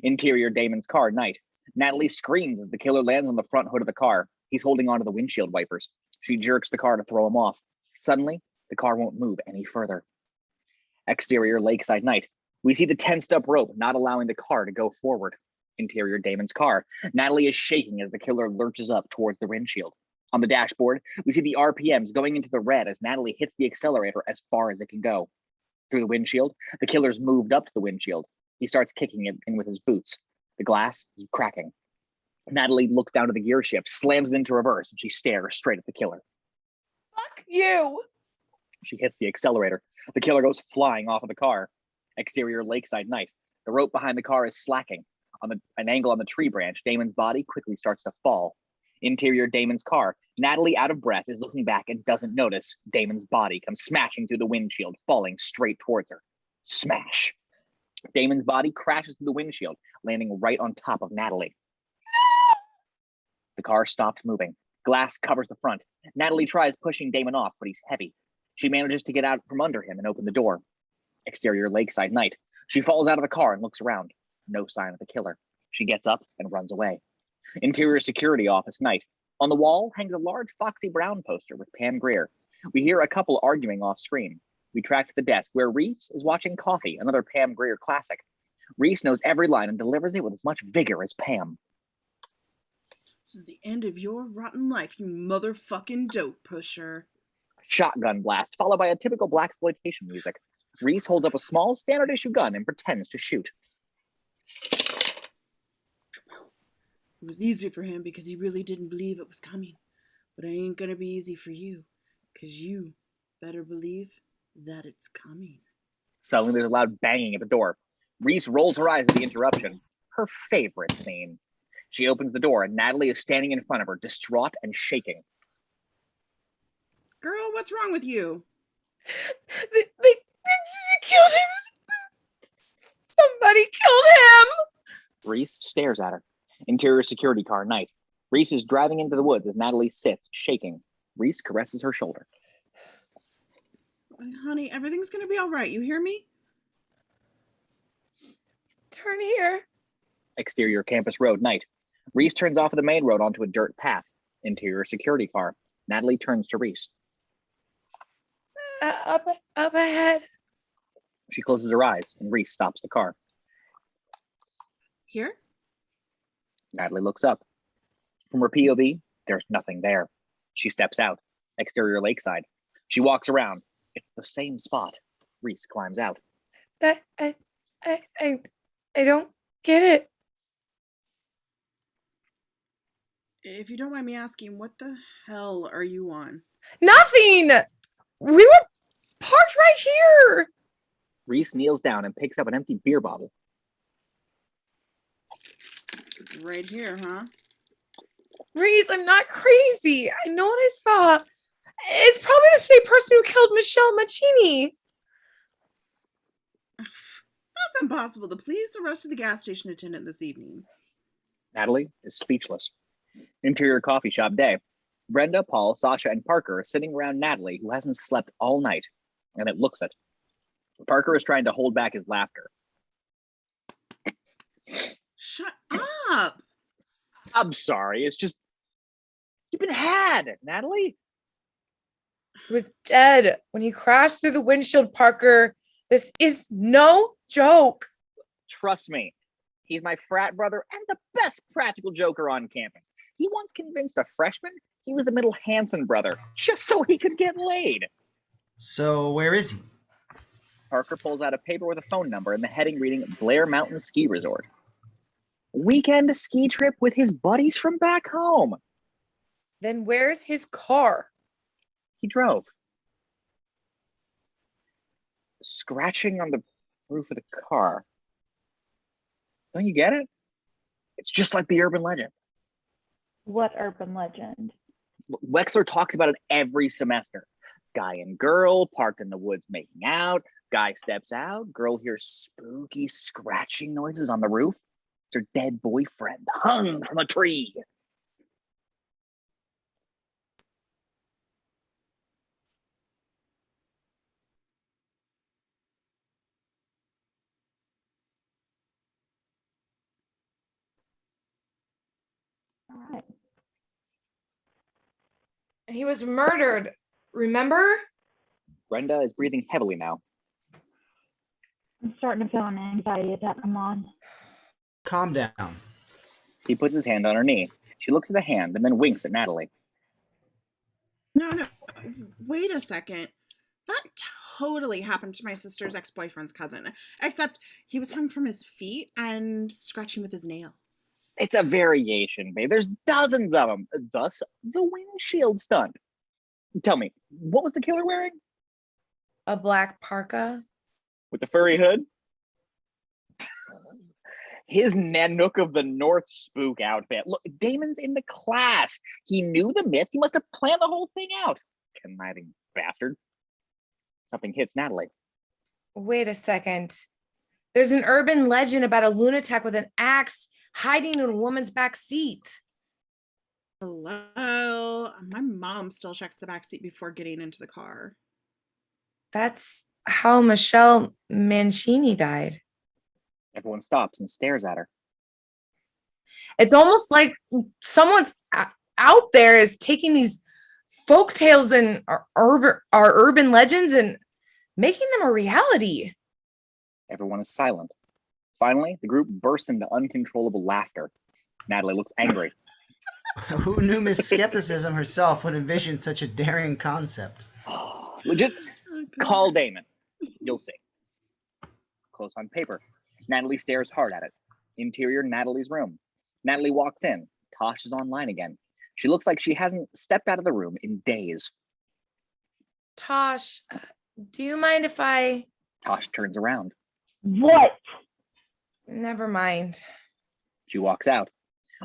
Interior Damon's car, night. Natalie screams as the killer lands on the front hood of the car. He's holding onto the windshield wipers. She jerks the car to throw him off. Suddenly, the car won't move any further. Exterior lakeside night. We see the tensed up rope not allowing the car to go forward. Interior Damon's car. Natalie is shaking as the killer lurches up towards the windshield. On the dashboard, we see the RPMs going into the red as Natalie hits the accelerator as far as it can go. Through the windshield, the killer's moved up to the windshield. He starts kicking it in with his boots. The glass is cracking. Natalie looks down to the gear shift, slams it into reverse, and she stares straight at the killer. Fuck you. She hits the accelerator. The killer goes flying off of the car. Exterior lakeside night. The rope behind the car is slacking. On an angle on the tree branch, Damon's body quickly starts to fall. Interior Damon's car. Natalie, out of breath, is looking back and doesn't notice Damon's body comes smashing through the windshield, falling straight towards her. Smash. Damon's body crashes through the windshield, landing right on top of Natalie. The car stops moving. Glass covers the front. Natalie tries pushing Damon off, but he's heavy. She manages to get out from under him and open the door. Exterior lakeside night. She falls out of the car and looks around. No sign of the killer. She gets up and runs away. Interior security office night. On the wall hangs a large Foxy Brown poster with Pam Grier. We hear a couple arguing off screen. We track to the desk where Reese is watching Coffee, another Pam Grier classic. Reese knows every line and delivers it with as much vigor as Pam. This is the end of your rotten life, you motherfucking dope pusher. Shotgun blast, followed by a typical blaxploitation music. Reese holds up a small standard issue gun and pretends to shoot. It was easy for him because he really didn't believe it was coming. But it ain't gonna be easy for you, because you better believe that it's coming. Suddenly there's a loud banging at the door. Reese rolls her eyes at the interruption. Her favorite scene. She opens the door and Natalie is standing in front of her, distraught and shaking. Girl, what's wrong with you? They killed him. Somebody killed him. Reese stares at her. Interior security car, night. Reese is driving into the woods as Natalie sits, shaking. Reese caresses her shoulder. Honey, everything's gonna be all right. You hear me? Turn here. Exterior campus road, night. Reese turns off of the main road onto a dirt path. Interior security car. Natalie turns to Reese. Up ahead. She closes her eyes and Reese stops the car. Here? Natalie looks up. From her POV, there's nothing there. She steps out. Exterior lakeside. She walks around. It's the same spot. Reese climbs out. That I don't get it. If you don't mind me asking, what the hell are you on? Nothing. We were parked right here. Reese kneels down and picks up an empty beer bottle. Right here, huh? Reese, I'm not crazy. I know what I saw. It's probably the same person who killed Michelle Machini. That's impossible. The police arrested the gas station attendant this evening. Natalie is speechless. Interior coffee shop day. Brenda, Paul, Sasha, and Parker are sitting around Natalie, who hasn't slept all night, and it looks it. Parker is trying to hold back his laughter. Shut up! I'm sorry, it's just, you've been had, Natalie. He was dead when he crashed through the windshield, Parker. This is no joke. Trust me, he's my frat brother and the best practical joker on campus. He once convinced a freshman he was the middle Hanson brother just so he could get laid. So where is he? Parker pulls out a paper with a phone number and the heading reading Blair Mountain Ski Resort. Weekend ski trip with his buddies from back home. Then where's his car? He drove. Scratching on the roof of the car. Don't you get it? It's just like the urban legend. What urban legend? Wexler talks about it every semester. Guy and girl parked in the woods making out. Guy steps out. Girl hears spooky scratching noises on the roof. It's her dead boyfriend hung from a tree. All right. And he was murdered. Remember? Brenda is breathing heavily now. I'm starting to feel an anxiety attack. Come on. Calm down. He puts his hand on her knee. She looks at the hand and then winks at Natalie. No. Wait a second. That totally happened to my sister's ex-boyfriend's cousin. Except he was hung from his feet and scratching with his nails. It's a variation, babe. There's dozens of them. Thus, the windshield stunt. Tell me, what was the killer wearing? A black parka. With the furry hood? His Nanook of the North spook outfit. Look, Damon's in the class. He knew the myth. He must have planned the whole thing out. Conniving bastard. Something hits Natalie. Wait a second. There's an urban legend about a lunatic with an axe hiding in a woman's back seat. Hello? My mom still checks the back seat before getting into the car. That's how Michelle Mancini died. Everyone stops and stares at her. It's almost like someone out there is taking these folk tales and our urban legends and making them a reality. Everyone is silent. Finally, the group bursts into uncontrollable laughter. Natalie looks angry. Who knew Miss Skepticism herself would envision such a daring concept? Legit. Call Damon. You'll see. Close on paper. Natalie stares hard at it. Interior Natalie's room. Natalie walks in. Tosh is online again. She looks like she hasn't stepped out of the room in days. Tosh, do you mind if I... Tosh turns around. What? Never mind. She walks out.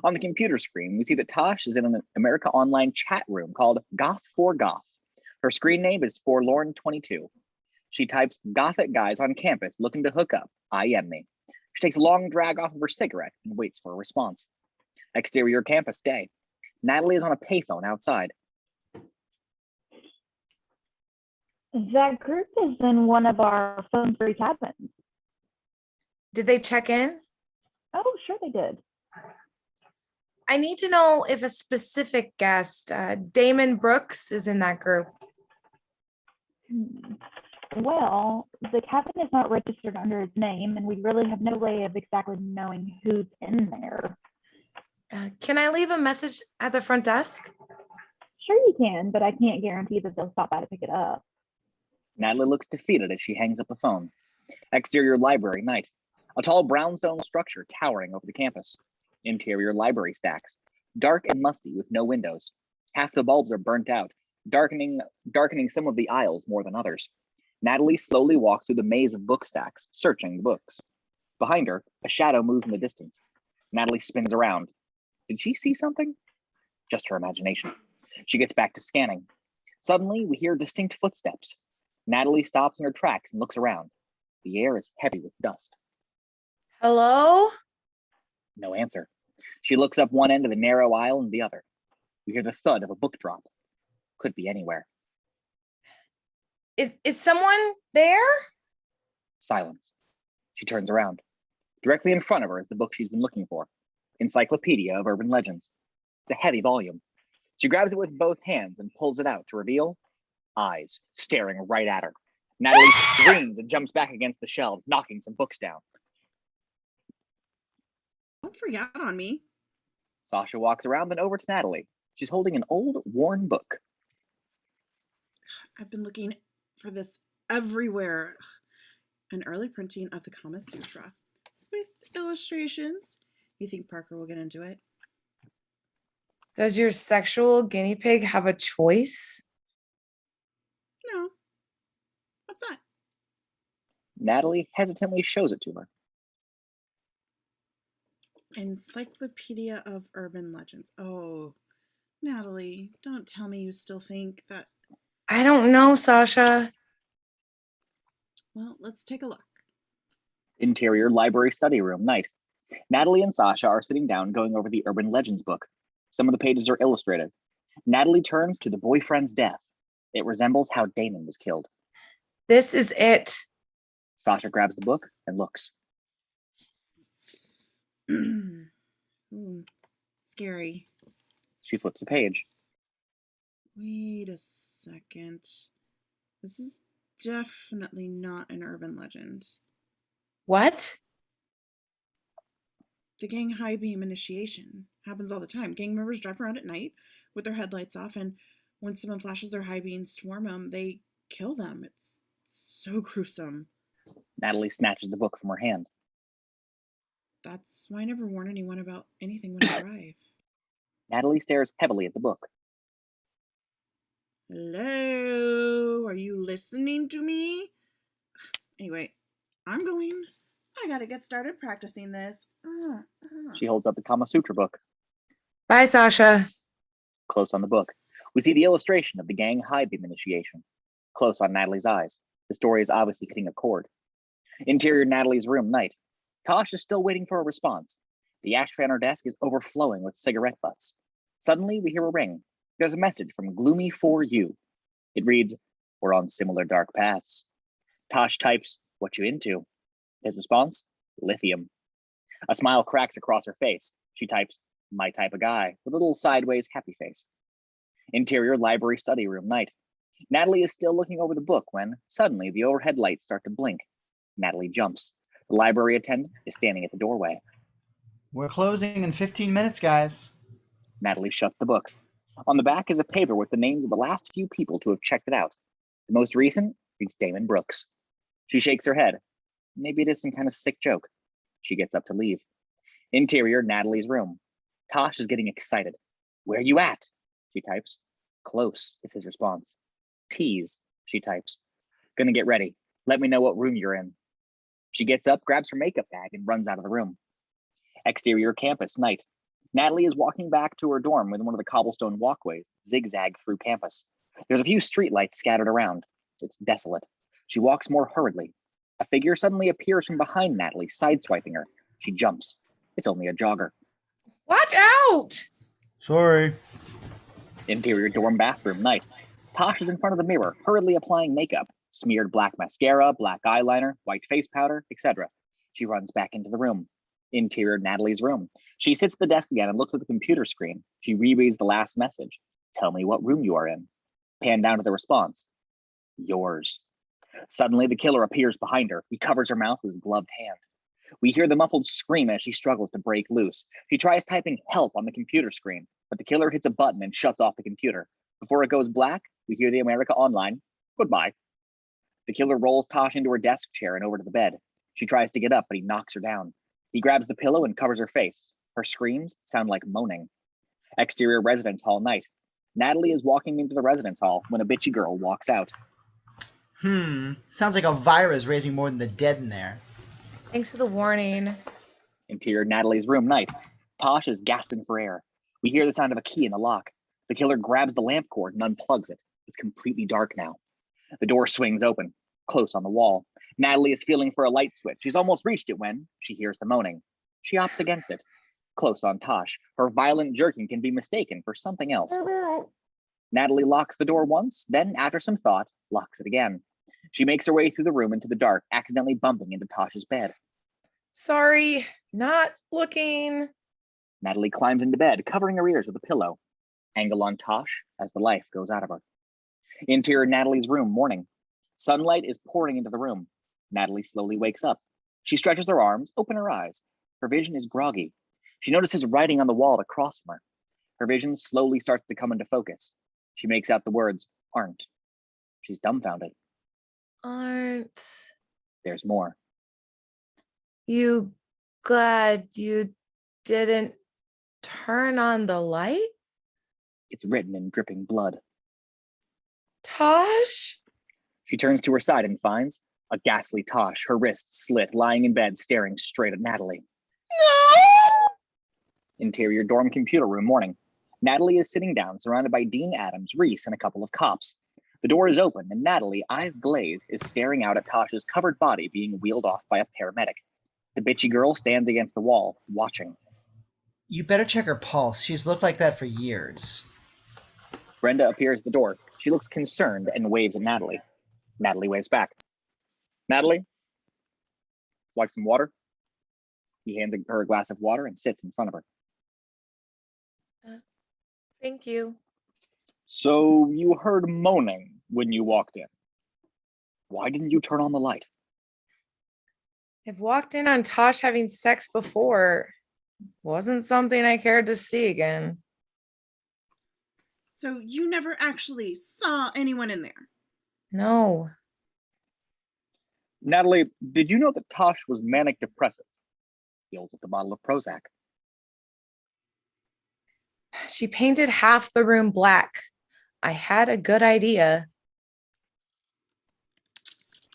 On the computer screen, we see that Tosh is in an America Online chat room called Goth for Goth. Her screen name is Forlorn22. She types Gothic guys on campus looking to hook up. IM me. She takes a long drag off of her cigarette and waits for a response. Exterior campus day. Natalie is on a payphone outside. That group is in one of our phone-free cabins. Did they check in? Oh, sure they did. I need to know if a specific guest, Damon Brooks, is in that group. Well, the cabin is not registered under his name, and we really have no way of exactly knowing who's in there. Can I leave a message at the front desk? Sure you can, but I can't guarantee that they'll stop by to pick it up. Natalie looks defeated as she hangs up the phone. Exterior library night. A tall brownstone structure towering over the campus. Interior library stacks. Dark and musty with no windows. Half the bulbs are burnt out, darkening some of the aisles more than others. Natalie slowly walks through the maze of book stacks, searching the books. Behind her, a shadow moves in the distance. Natalie spins around. Did she see something? Just her imagination. She gets back to scanning. Suddenly, we hear distinct footsteps. Natalie stops in her tracks and looks around. The air is heavy with dust. Hello? No answer. She looks up one end of the narrow aisle and the other. We hear the thud of a book drop. Could be anywhere. Is someone there? Silence. She turns around. Directly in front of her is the book she's been looking for. Encyclopedia of Urban Legends. It's a heavy volume. She grabs it with both hands and pulls it out to reveal eyes staring right at her. Natalie screams and jumps back against the shelves, knocking some books down. Don't forget on me. Sasha walks around and over to Natalie. She's holding an old, worn book. I've been looking for this everywhere. An early printing of the Kama Sutra with illustrations. You think Parker will get into it? Does your sexual guinea pig have a choice? No. What's that? Natalie hesitantly shows it to her. Encyclopedia of Urban Legends. Oh, Natalie, don't tell me you still think that. I don't know, Sasha. Well, let's take a look. Interior library study room, night. Natalie and Sasha are sitting down going over the Urban Legends book. Some of the pages are illustrated. Natalie turns to the boyfriend's death. It resembles how Damon was killed. This is it. Sasha grabs the book and looks. Ooh, scary. She flips a page. Wait a second. This is definitely not an urban legend. What? The gang high beam initiation happens all the time. Gang members drive around at night with their headlights off, and when someone flashes their high beams toward them, they kill them. It's so gruesome. Natalie snatches the book from her hand. That's why I never warn anyone about anything when I drive. Natalie stares heavily at the book. Hello? Are you listening to me? Anyway, I'm going. I gotta get started practicing this. She holds up the Kama Sutra book. Bye, Sasha. Close on the book, we see the illustration of the gang high beam initiation. Close on Natalie's eyes. The story is obviously hitting a chord. Interior Natalie's room, night. Tosh is still waiting for a response. The ashtray on her desk is overflowing with cigarette butts. Suddenly, we hear a ring. There's a message from Gloomy for You. It reads, "We're on similar dark paths." Tosh types, "What you into?" His response, "Lithium." A smile cracks across her face. She types, "My type of guy," with a little sideways happy face. Interior library study room, night. Natalie is still looking over the book when suddenly the overhead lights start to blink. Natalie jumps. The library attendant is standing at the doorway. We're closing in 15 minutes, guys. Natalie shuts the book. On the back is a paper with the names of the last few people to have checked it out. The most recent reads Damon Brooks. She shakes her head. Maybe it is some kind of sick joke. She gets up to leave. Interior Natalie's room. Tosh is getting excited. "Where you at?" She types. "Close," is his response. "Tease," she types. "Gonna get ready. Let me know what room you're in." She gets up, grabs her makeup bag, and runs out of the room. Exterior campus, night. Natalie is walking back to her dorm with one of the cobblestone walkways zigzag through campus. There's a few streetlights scattered around. It's desolate. She walks more hurriedly. A figure suddenly appears from behind Natalie, sideswiping her. She jumps. It's only a jogger. Watch out! Sorry. Interior dorm bathroom, night. Tosh is in front of the mirror, hurriedly applying makeup. Smeared black mascara, black eyeliner, white face powder, etc. She runs back into the room. Interior Natalie's room. She sits at the desk again and looks at the computer screen. She rereads the last message. "Tell me what room you are in." Pan down to the response. "Yours." Suddenly, the killer appears behind her. He covers her mouth with his gloved hand. We hear the muffled scream as she struggles to break loose. She tries typing help on the computer screen, but the killer hits a button and shuts off the computer. Before it goes black, we hear the America Online, "Goodbye." The killer rolls Tosh into her desk chair and over to the bed. She tries to get up, but he knocks her down. He grabs the pillow and covers her face. Her screams sound like moaning. Exterior residence hall, night. Natalie is walking into the residence hall when a bitchy girl walks out. Sounds like a virus raising more than the dead in there. Thanks for the warning. Interior Natalie's room, night. Tosh is gasping for air. We hear the sound of a key in the lock. The killer grabs the lamp cord and unplugs it. It's completely dark now. The door swings open, close on the wall. Natalie is feeling for a light switch. She's almost reached it when she hears the moaning. She opts against it. Close on Tosh, her violent jerking can be mistaken for something else. Natalie locks the door once, then, after some thought, locks it again. She makes her way through the room into the dark, accidentally bumping into Tosh's bed. Sorry, not looking. Natalie climbs into bed, covering her ears with a pillow. Angle on Tosh as the life goes out of her. Interior Natalie's room, morning. Sunlight is pouring into the room. Natalie slowly wakes up. She stretches her arms, open her eyes. Her vision is groggy. She notices writing on the wall across from her. Her vision slowly starts to come into focus. She makes out the words, aren't. She's dumbfounded. Aren't There's more. you glad you didn't turn on the light? It's written in dripping blood. Tosh? She turns to her side and finds a ghastly Tosh, her wrists slit, lying in bed, staring straight at Natalie. No! Interior dorm computer room, morning. Natalie is sitting down, surrounded by Dean Adams, Reese, and a couple of cops. The door is open, and Natalie, eyes glazed, is staring out at Tosh's covered body being wheeled off by a paramedic. The bitchy girl stands against the wall, watching. You better check her pulse. She's looked like that for years. Brenda appears at the door. She looks concerned and waves at Natalie. Natalie waves back. Natalie? Like some water? He hands her a glass of water and sits in front of her. Thank you. So you heard moaning when you walked in. Why didn't you turn on the light? I've walked in on Tosh having sex before. Wasn't something I cared to see again. So you never actually saw anyone in there? No. Natalie, did you know that Tosh was manic depressive? He holds up the bottle of Prozac. She painted half the room black. I had a good idea.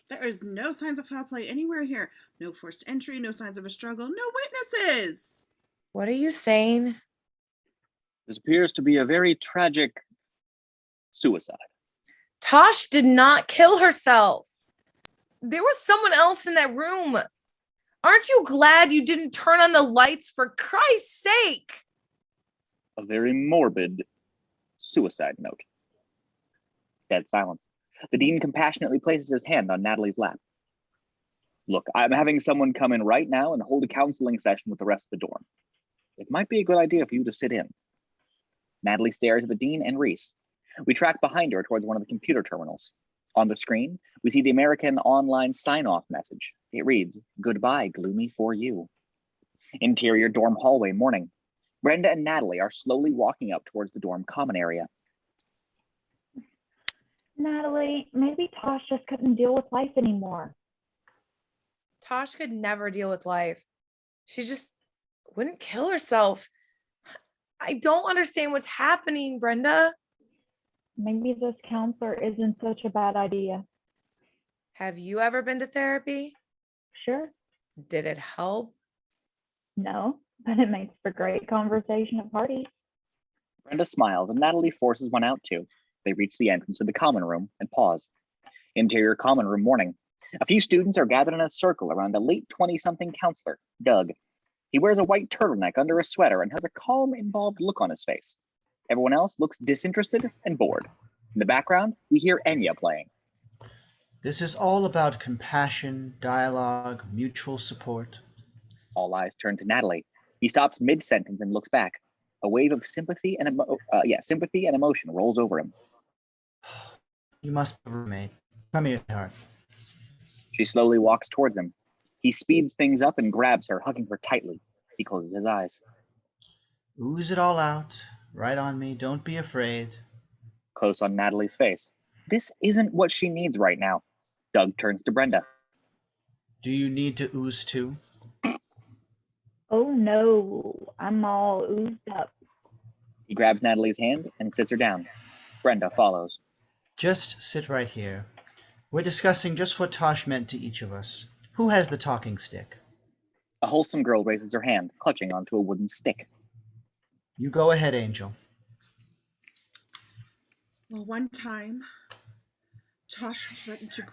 There is no signs of foul play anywhere here. No forced entry, no signs of a struggle, no witnesses. What are you saying? This appears to be a very tragic suicide. Tosh did not kill herself. There was someone else in that room. Aren't you glad you didn't turn on the lights, for Christ's sake? A very morbid suicide note. Dead silence. The dean compassionately places his hand on Natalie's lap. Look, I'm having someone come in right now and hold a counseling session with the rest of the dorm. It might be a good idea for you to sit in. Natalie stares at the dean and Reese. We track behind her towards one of the computer terminals. On the screen, we see the American online sign-off message. It reads, "Goodbye, gloomy for you." Interior dorm hallway, morning. Brenda and Natalie are slowly walking up towards the dorm common area. Natalie, maybe Tosh just couldn't deal with life anymore. Tosh could never deal with life. She just wouldn't kill herself. I don't understand what's happening, Brenda. Maybe this counselor isn't such a bad idea. Have you ever been to therapy? Sure. Did it help? No, but it makes for great conversation at parties. Brenda smiles and Natalie forces one out too. They reach the entrance to the common room and pause. Interior common room, morning. A few students are gathered in a circle around a late 20-something counselor, Doug. He wears a white turtleneck under a sweater and has a calm, involved look on his face. Everyone else looks disinterested and bored. In the background, we hear Enya playing. This is all about compassion, dialogue, mutual support. All eyes turn to Natalie. He stops mid-sentence and looks back. A wave of sympathy and emotion rolls over him. You must be a roommate. Come here, heart. She slowly walks towards him. He speeds things up and grabs her, hugging her tightly. He closes his eyes. Ooze it all out. Right on me. Don't be afraid. Close on Natalie's face. This isn't what she needs right now. Doug turns to Brenda. Do you need to ooze too? Oh no, I'm all oozed up. He grabs Natalie's hand and sits her down. Brenda follows. Just sit right here. We're discussing just what Tosh meant to each of us. Who has the talking stick? A wholesome girl raises her hand, clutching onto a wooden stick. You go ahead, Angel. Well, one time, Tosh threatened to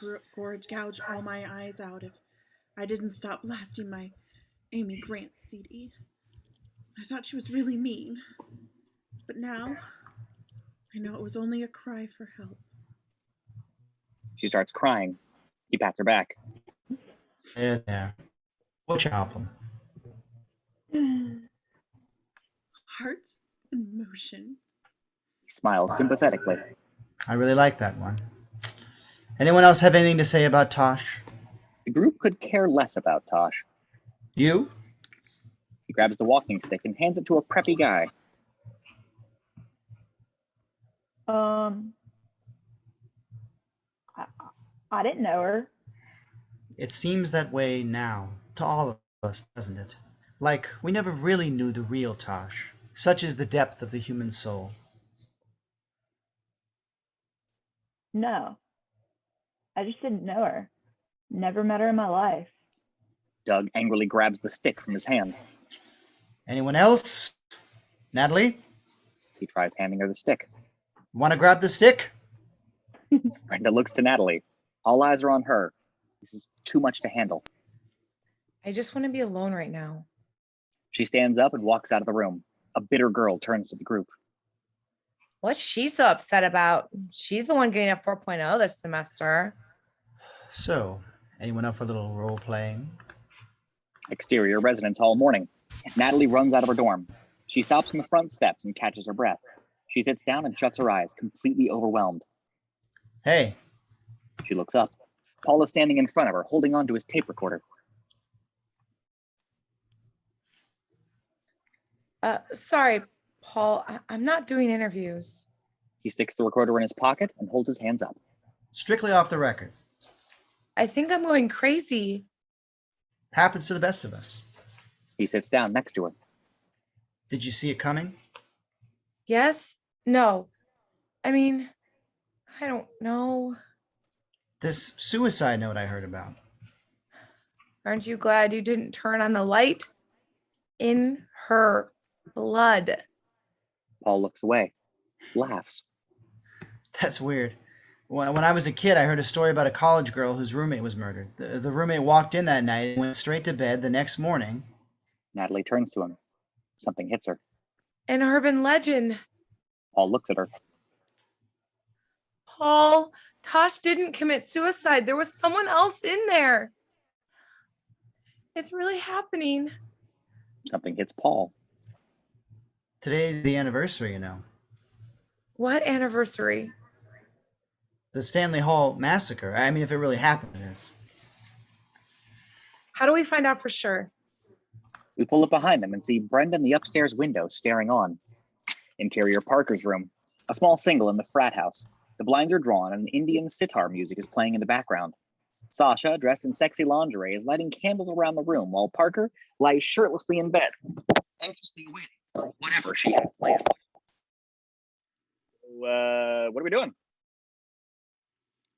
gouge all my eyes out if I didn't stop blasting my Amy Grant CD. I thought she was really mean, but now I know it was only a cry for help. She starts crying. He pats her back. There. Which album? Heart and motion. He smiles sympathetically. I really like that one. Anyone else have anything to say about Tosh? The group could care less about Tosh. You? He grabs the walking stick and hands it to a preppy guy. I didn't know her. It seems that way now, to all of us, doesn't it? Like we never really knew the real Tosh. Such is the depth of the human soul. No. I just didn't know her. Never met her in my life. Doug angrily grabs the stick from his hand. Anyone else? Natalie? He tries handing her the stick. Want to grab the stick? Brenda looks to Natalie. All eyes are on her. This is too much to handle. I just want to be alone right now. She stands up and walks out of the room. A bitter girl turns to the group. What's she so upset about? She's the one getting a 4.0 this semester. So, anyone up for a little role playing? Exterior residence hall morning. Natalie runs out of her dorm. She stops on the front steps and catches her breath. She sits down and shuts her eyes, completely overwhelmed. Hey. She looks up. Paul is standing in front of her, holding on to his tape recorder. Sorry, Paul. I'm not doing interviews. He sticks the recorder in his pocket and holds his hands up. Strictly off the record. I think I'm going crazy. Happens to the best of us. He sits down next to her. Did you see it coming? Yes? No. I mean, I don't know. This suicide note I heard about. Aren't you glad you didn't turn on the light? In her blood. Paul looks away, laughs. That's weird. When I was a kid, I heard a story about a college girl whose roommate was murdered. The roommate walked in that night and went straight to bed the next morning. Natalie turns to him. Something hits her. An urban legend. Paul looks at her. Paul, Tosh didn't commit suicide. There was someone else in there. It's really happening. Something hits Paul. Today's the anniversary, you know. What anniversary? The Stanley Hall massacre. I mean, if it really happened, it is. How do we find out for sure? We pull up behind them and see Brenda in the upstairs window staring on. Interior Parker's room. A small single in the frat house. The blinds are drawn and Indian sitar music is playing in the background. Sasha, dressed in sexy lingerie, is lighting candles around the room while Parker lies shirtlessly in bed, anxiously waiting for whatever she had planned. So, what are we doing?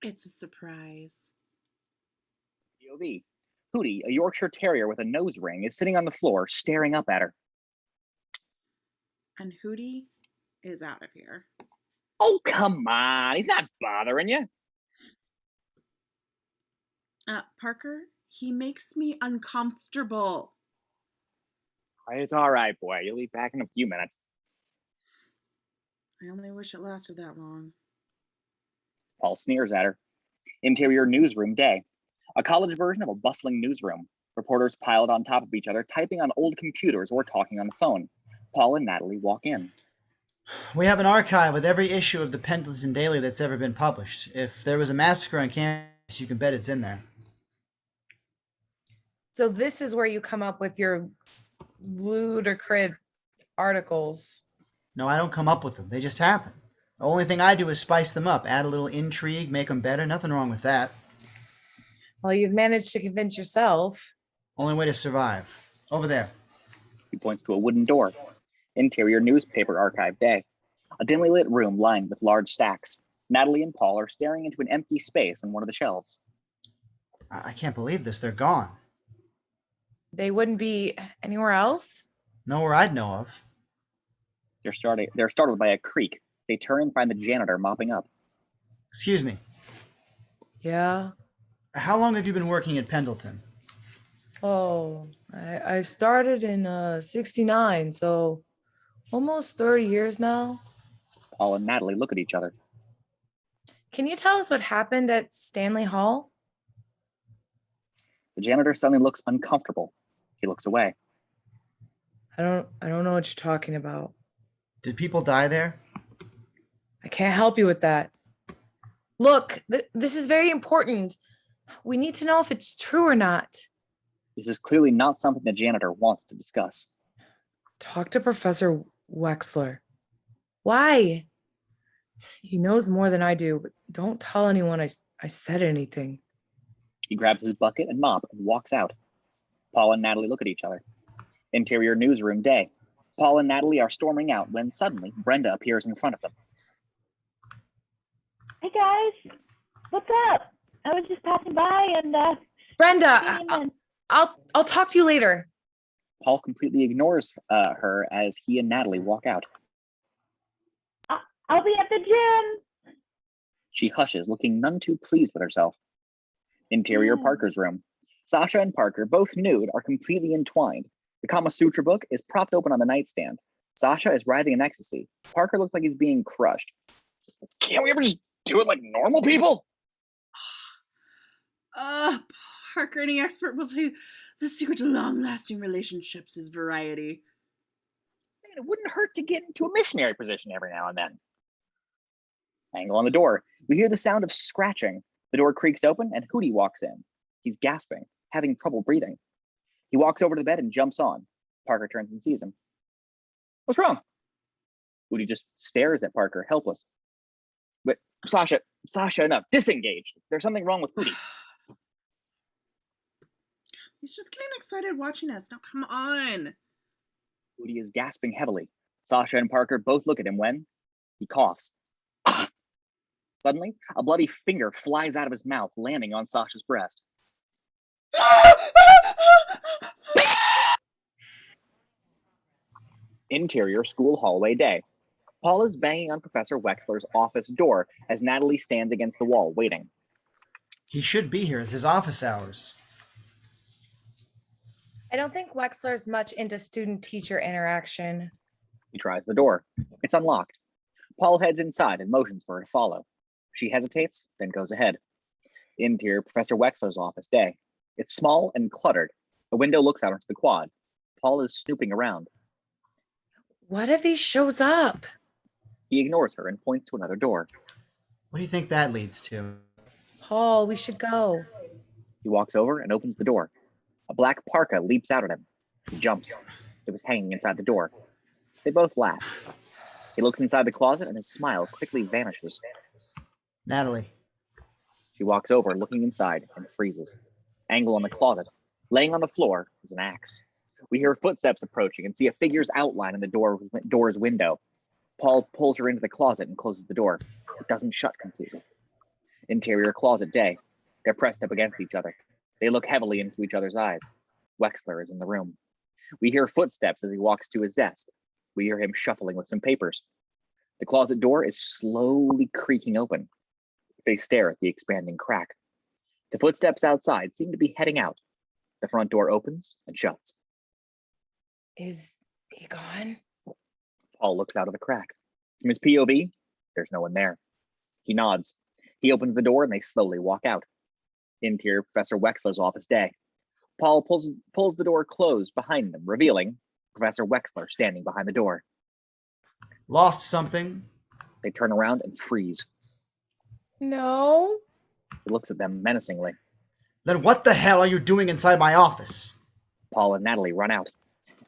It's a surprise. POV. Hootie, a Yorkshire Terrier with a nose ring, is sitting on the floor, staring up at her. And Hootie is out of here. Oh, come on. He's not bothering you. Parker, he makes me uncomfortable. It's all right, boy. You'll be back in a few minutes. I only wish it lasted that long. Paul sneers at her. Interior newsroom day. A college version of a bustling newsroom. Reporters piled on top of each other, typing on old computers or talking on the phone. Paul and Natalie walk in. We have an archive with every issue of the Pendleton Daily that's ever been published. If there was a massacre on campus, you can bet it's in there. So this is where you come up with your ludicrous articles. No, I don't come up with them. They just happen. The only thing I do is spice them up, add a little intrigue, make them better. Nothing wrong with that. Well, you've managed to convince yourself. Only way to survive. Over there. He points to a wooden door. Interior newspaper archive day. A dimly lit room lined with large stacks. Natalie and Paul are staring into an empty space on one of the shelves. I can't believe this. They're gone. They wouldn't be anywhere else? Nowhere I'd know of. They're startled by a creak. They turn and find the janitor mopping up. Excuse me. Yeah. How long have you been working at Pendleton? Oh, I started in 69, so almost 30 years now. Paul and Natalie look at each other. Can you tell us what happened at Stanley Hall? The janitor suddenly looks uncomfortable. He looks away. I don't know what you're talking about. Did people die there? I can't help you with that. Look, this is very important. We need to know if it's true or not. This is clearly not something the janitor wants to discuss. Talk to Professor Wexler. Why? He knows more than I do, but don't tell anyone I said anything. He grabs his bucket and mop and walks out. Paul and Natalie look at each other. Interior newsroom day. Paul and Natalie are storming out when suddenly Brenda appears in front of them. Hey guys, what's up? I was just passing by and Brenda, and I'll talk to you later. Paul completely ignores her as he and Natalie walk out. I'll be at the gym. She hushes, looking none too pleased with herself. Interior Parker's room. Sasha and Parker, both nude, are completely entwined. The Kama Sutra book is propped open on the nightstand. Sasha is writhing in ecstasy. Parker looks like he's being crushed. Can't we ever just do it like normal people? Parker, any expert will tell you the secret to long-lasting relationships is variety. It wouldn't hurt to get into a missionary position every now and then. Angle on the door. We hear the sound of scratching. The door creaks open and Hootie walks in. He's gasping, having trouble breathing. He walks over to the bed and jumps on. Parker turns and sees him. What's wrong? Hootie just stares at Parker, helpless. But Sasha, enough. Disengage. There's something wrong with Hootie. He's just getting excited watching us. Now, come on. Hootie is gasping heavily. Sasha and Parker both look at him when he coughs. Suddenly, a bloody finger flies out of his mouth, landing on Sasha's breast. Interior school hallway day. Paul is banging on Professor Wexler's office door as Natalie stands against the wall, waiting. He should be here. It's his office hours. I don't think Wexler's much into student-teacher interaction. He tries the door. It's unlocked. Paul heads inside and motions for her to follow. She hesitates, then goes ahead. Interior Professor Wexler's office day. It's small and cluttered. A window looks out onto the quad. Paul is snooping around. What if he shows up? He ignores her and points to another door. What do you think that leads to? Paul, we should go. He walks over and opens the door. A black parka leaps out at him. He jumps. It was hanging inside the door. They both laugh. He looks inside the closet and his smile quickly vanishes. Natalie. She walks over, looking inside, and freezes. Angle on the closet. Laying on the floor is an axe. We hear footsteps approaching and see a figure's outline in the door's window. Paul pulls her into the closet and closes the door. It doesn't shut completely. Interior closet day. They're pressed up against each other. They look heavily into each other's eyes. Wexler is in the room. We hear footsteps as he walks to his desk. We hear him shuffling with some papers. The closet door is slowly creaking open. They stare at the expanding crack. The footsteps outside seem to be heading out. The front door opens and shuts. Is he gone? Paul looks out of the crack. From his POV, there's no one there. He nods. He opens the door and they slowly walk out. Interior Professor Wexler's office day. Paul pulls the door closed behind them, revealing Professor Wexler standing behind the door. Lost something? They turn around and freeze. No. He looks at them menacingly. Then what the hell are you doing inside my office? Paul and Natalie run out.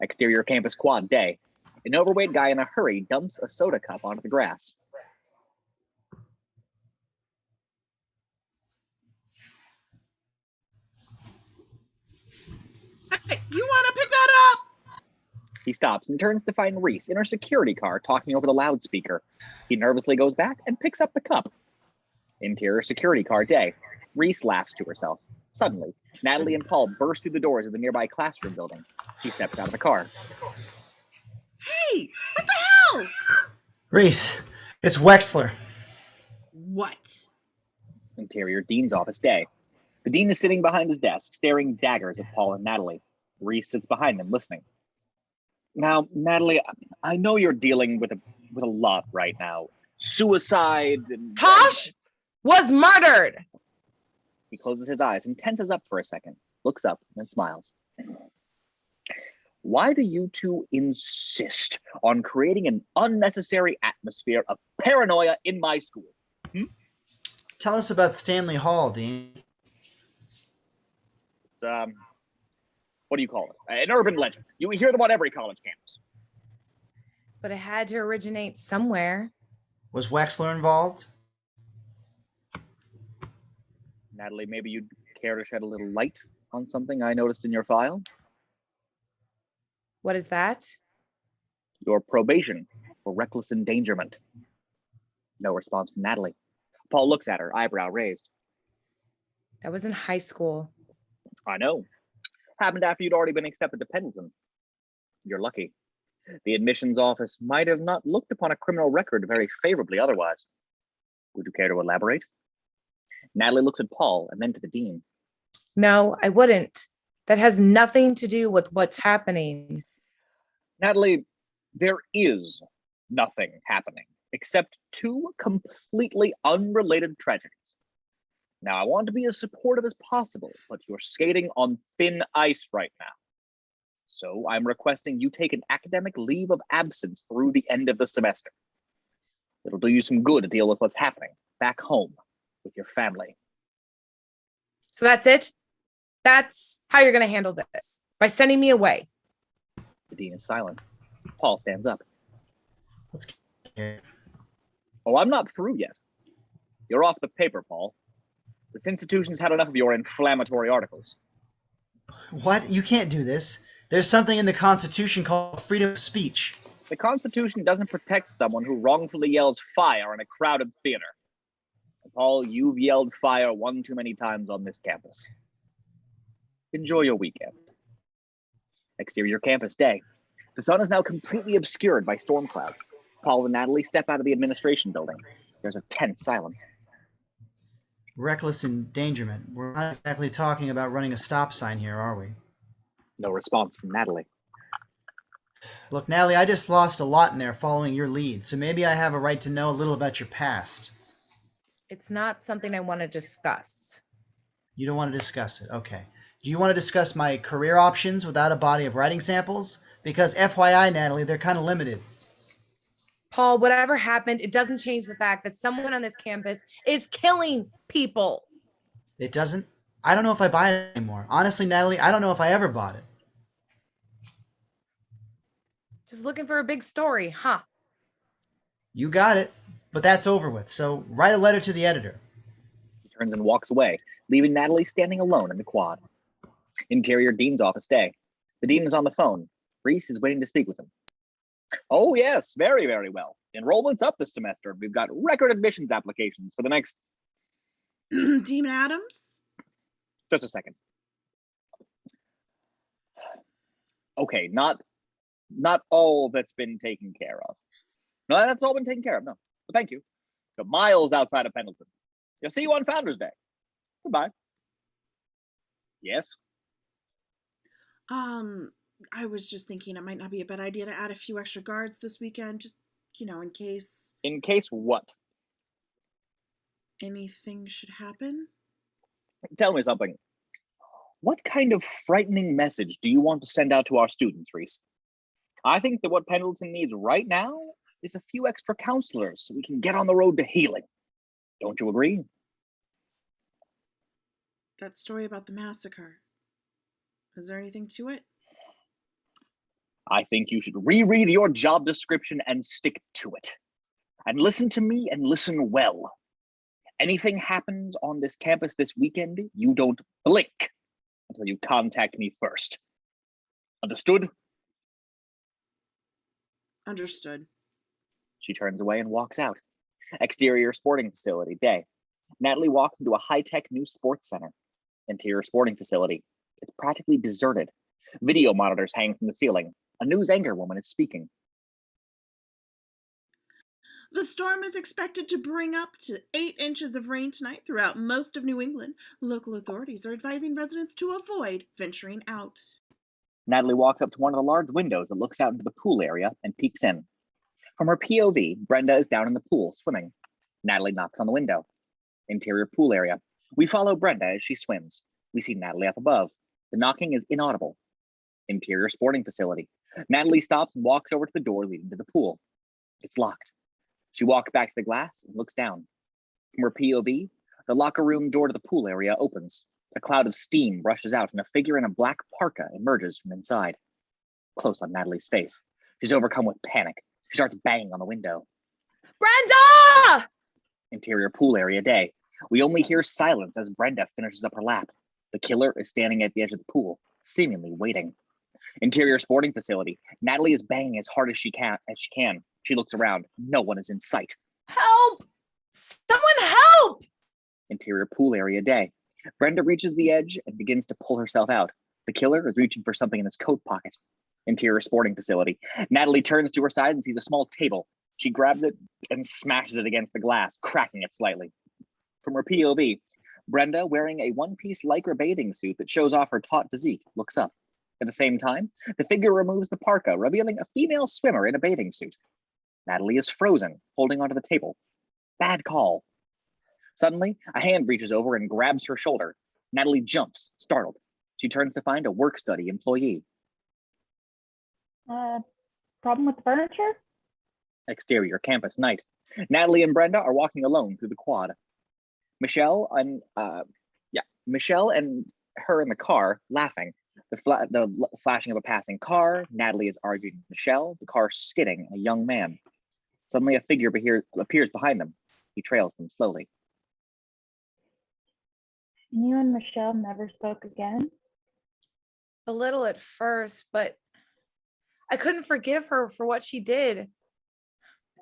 Exterior campus quad day. An overweight guy in a hurry dumps a soda cup onto the grass. Hey, you want to pick that up? He stops and turns to find Reese in her security car talking over the loudspeaker. He nervously goes back and picks up the cup. Interior security car day. Reese laughs to herself. Suddenly, Natalie and Paul burst through the doors of the nearby classroom building. She steps out of the car. Hey, what the hell? Reese, it's Wexler. What? Interior Dean's office day. The Dean is sitting behind his desk, staring daggers at Paul and Natalie. Reese sits behind them, listening. Now, Natalie, I know you're dealing with a lot right now. Suicide and... Tosh was murdered. He closes his eyes and tenses up for a second, looks up, and smiles. Why do you two insist on creating an unnecessary atmosphere of paranoia in my school? Tell us about Stanley Hall, Dean. It's, what do you call it? An urban legend. You hear them on every college campus. But it had to originate somewhere. Was Wexler involved? Natalie, maybe you'd care to shed a little light on something I noticed in your file? What is that? Your probation for reckless endangerment. No response from Natalie. Paul looks at her, eyebrow raised. That was in high school. I know. Happened after you'd already been accepted to Pendleton. You're lucky. The admissions office might have not looked upon a criminal record very favorably otherwise. Would you care to elaborate? Natalie looks at Paul and then to the dean. No, I wouldn't. That has nothing to do with what's happening. Natalie, there is nothing happening except two completely unrelated tragedies. Now, I want to be as supportive as possible, but you're skating on thin ice right now. So I'm requesting you take an academic leave of absence through the end of the semester. It'll do you some good to deal with what's happening back home with your family. So that's it? That's how you're going to handle this? By sending me away? The dean is silent. Paul stands up. Let's get here. Oh, I'm not through yet. You're off the paper, Paul. This institution's had enough of your inflammatory articles. What? You can't do this. There's something in the Constitution called freedom of speech. The Constitution doesn't protect someone who wrongfully yells fire in a crowded theater. And Paul, you've yelled fire one too many times on this campus. Enjoy your weekend. Exterior campus day. The sun is now completely obscured by storm clouds. Paul and Natalie step out of the administration building. There's a tense silence. Reckless endangerment. We're not exactly talking about running a stop sign here, are we? No response from Natalie. Look, Natalie, I just lost a lot in there following your lead, so maybe I have a right to know a little about your past. It's not something I want to discuss. You don't want to discuss it. Okay. Do you want to discuss my career options without a body of writing samples? Because FYI, Natalie, they're kind of limited. Paul, whatever happened, it doesn't change the fact that someone on this campus is killing people. It doesn't? I don't know if I buy it anymore. Honestly, Natalie, I don't know if I ever bought it. Just looking for a big story, huh? You got it, but that's over with. So write a letter to the editor. He turns and walks away, leaving Natalie standing alone in the quad. Interior Dean's office day. The dean is on the phone. Reese is waiting to speak with him. Oh, yes, very, very well. Enrollment's up this semester. We've got record admissions applications for the next... Dean Adams? Just a second. Okay, not all that's been taken care of. No, that's all been taken care of, no. But thank you. The miles outside of Pendleton. You'll see you on Founders Day. Goodbye. Yes? I was just thinking it might not be a bad idea to add a few extra guards this weekend, just, in case In case what? anything should happen. Tell me something. What kind of frightening message do you want to send out to our students, Reese? I think that what Pendleton needs right now is a few extra counselors so we can get on the road to healing. Don't you agree? That story about the massacre. Is there anything to it? I think you should reread your job description and stick to it. And listen to me and listen well. Anything happens on this campus this weekend, you don't blink until you contact me first. Understood? Understood. She turns away and walks out. Exterior sporting facility, day. Natalie walks into a high-tech new sports center. Interior sporting facility. It's practically deserted. Video monitors hang from the ceiling. A news anchorwoman is speaking. The storm is expected to bring up to 8 inches of rain tonight throughout most of New England. Local authorities are advising residents to avoid venturing out. Natalie walks up to one of the large windows that looks out into the pool area and peeks in. From her POV, Brenda is down in the pool swimming. Natalie knocks on the window. Interior pool area. We follow Brenda as she swims. We see Natalie up above. The knocking is inaudible. Interior sporting facility. Natalie stops and walks over to the door leading to the pool. It's locked. She walks back to the glass and looks down. From her POV, the locker room door to the pool area opens. A cloud of steam rushes out and a figure in a black parka emerges from inside. Close on Natalie's face. She's overcome with panic. She starts banging on the window. Brenda! Interior pool area day. We only hear silence as Brenda finishes up her lap. The killer is standing at the edge of the pool, seemingly waiting. Interior sporting facility. Natalie is banging as hard as she can. She looks around. No one is in sight. Help! Someone help! Interior pool area day. Brenda reaches the edge and begins to pull herself out. The killer is reaching for something in his coat pocket. Interior sporting facility. Natalie turns to her side and sees a small table. She grabs it and smashes it against the glass, cracking it slightly. From her POV, Brenda, wearing a one-piece lycra bathing suit that shows off her taut physique, looks up. At the same time, the figure removes the parka, revealing a female swimmer in a bathing suit. Natalie is frozen, holding onto the table. Bad call. Suddenly, a hand reaches over and grabs her shoulder. Natalie jumps, startled. She turns to find a work-study employee. Problem with the furniture? Exterior campus night. Natalie and Brenda are walking alone through the quad. Michelle and her in the car, laughing. The flashing of a passing car. Natalie is arguing with Michelle. The car skidding. A young man. Suddenly, a figure appears behind them. He trails them slowly. You and Michelle never spoke again? A little at first, but I couldn't forgive her for what she did.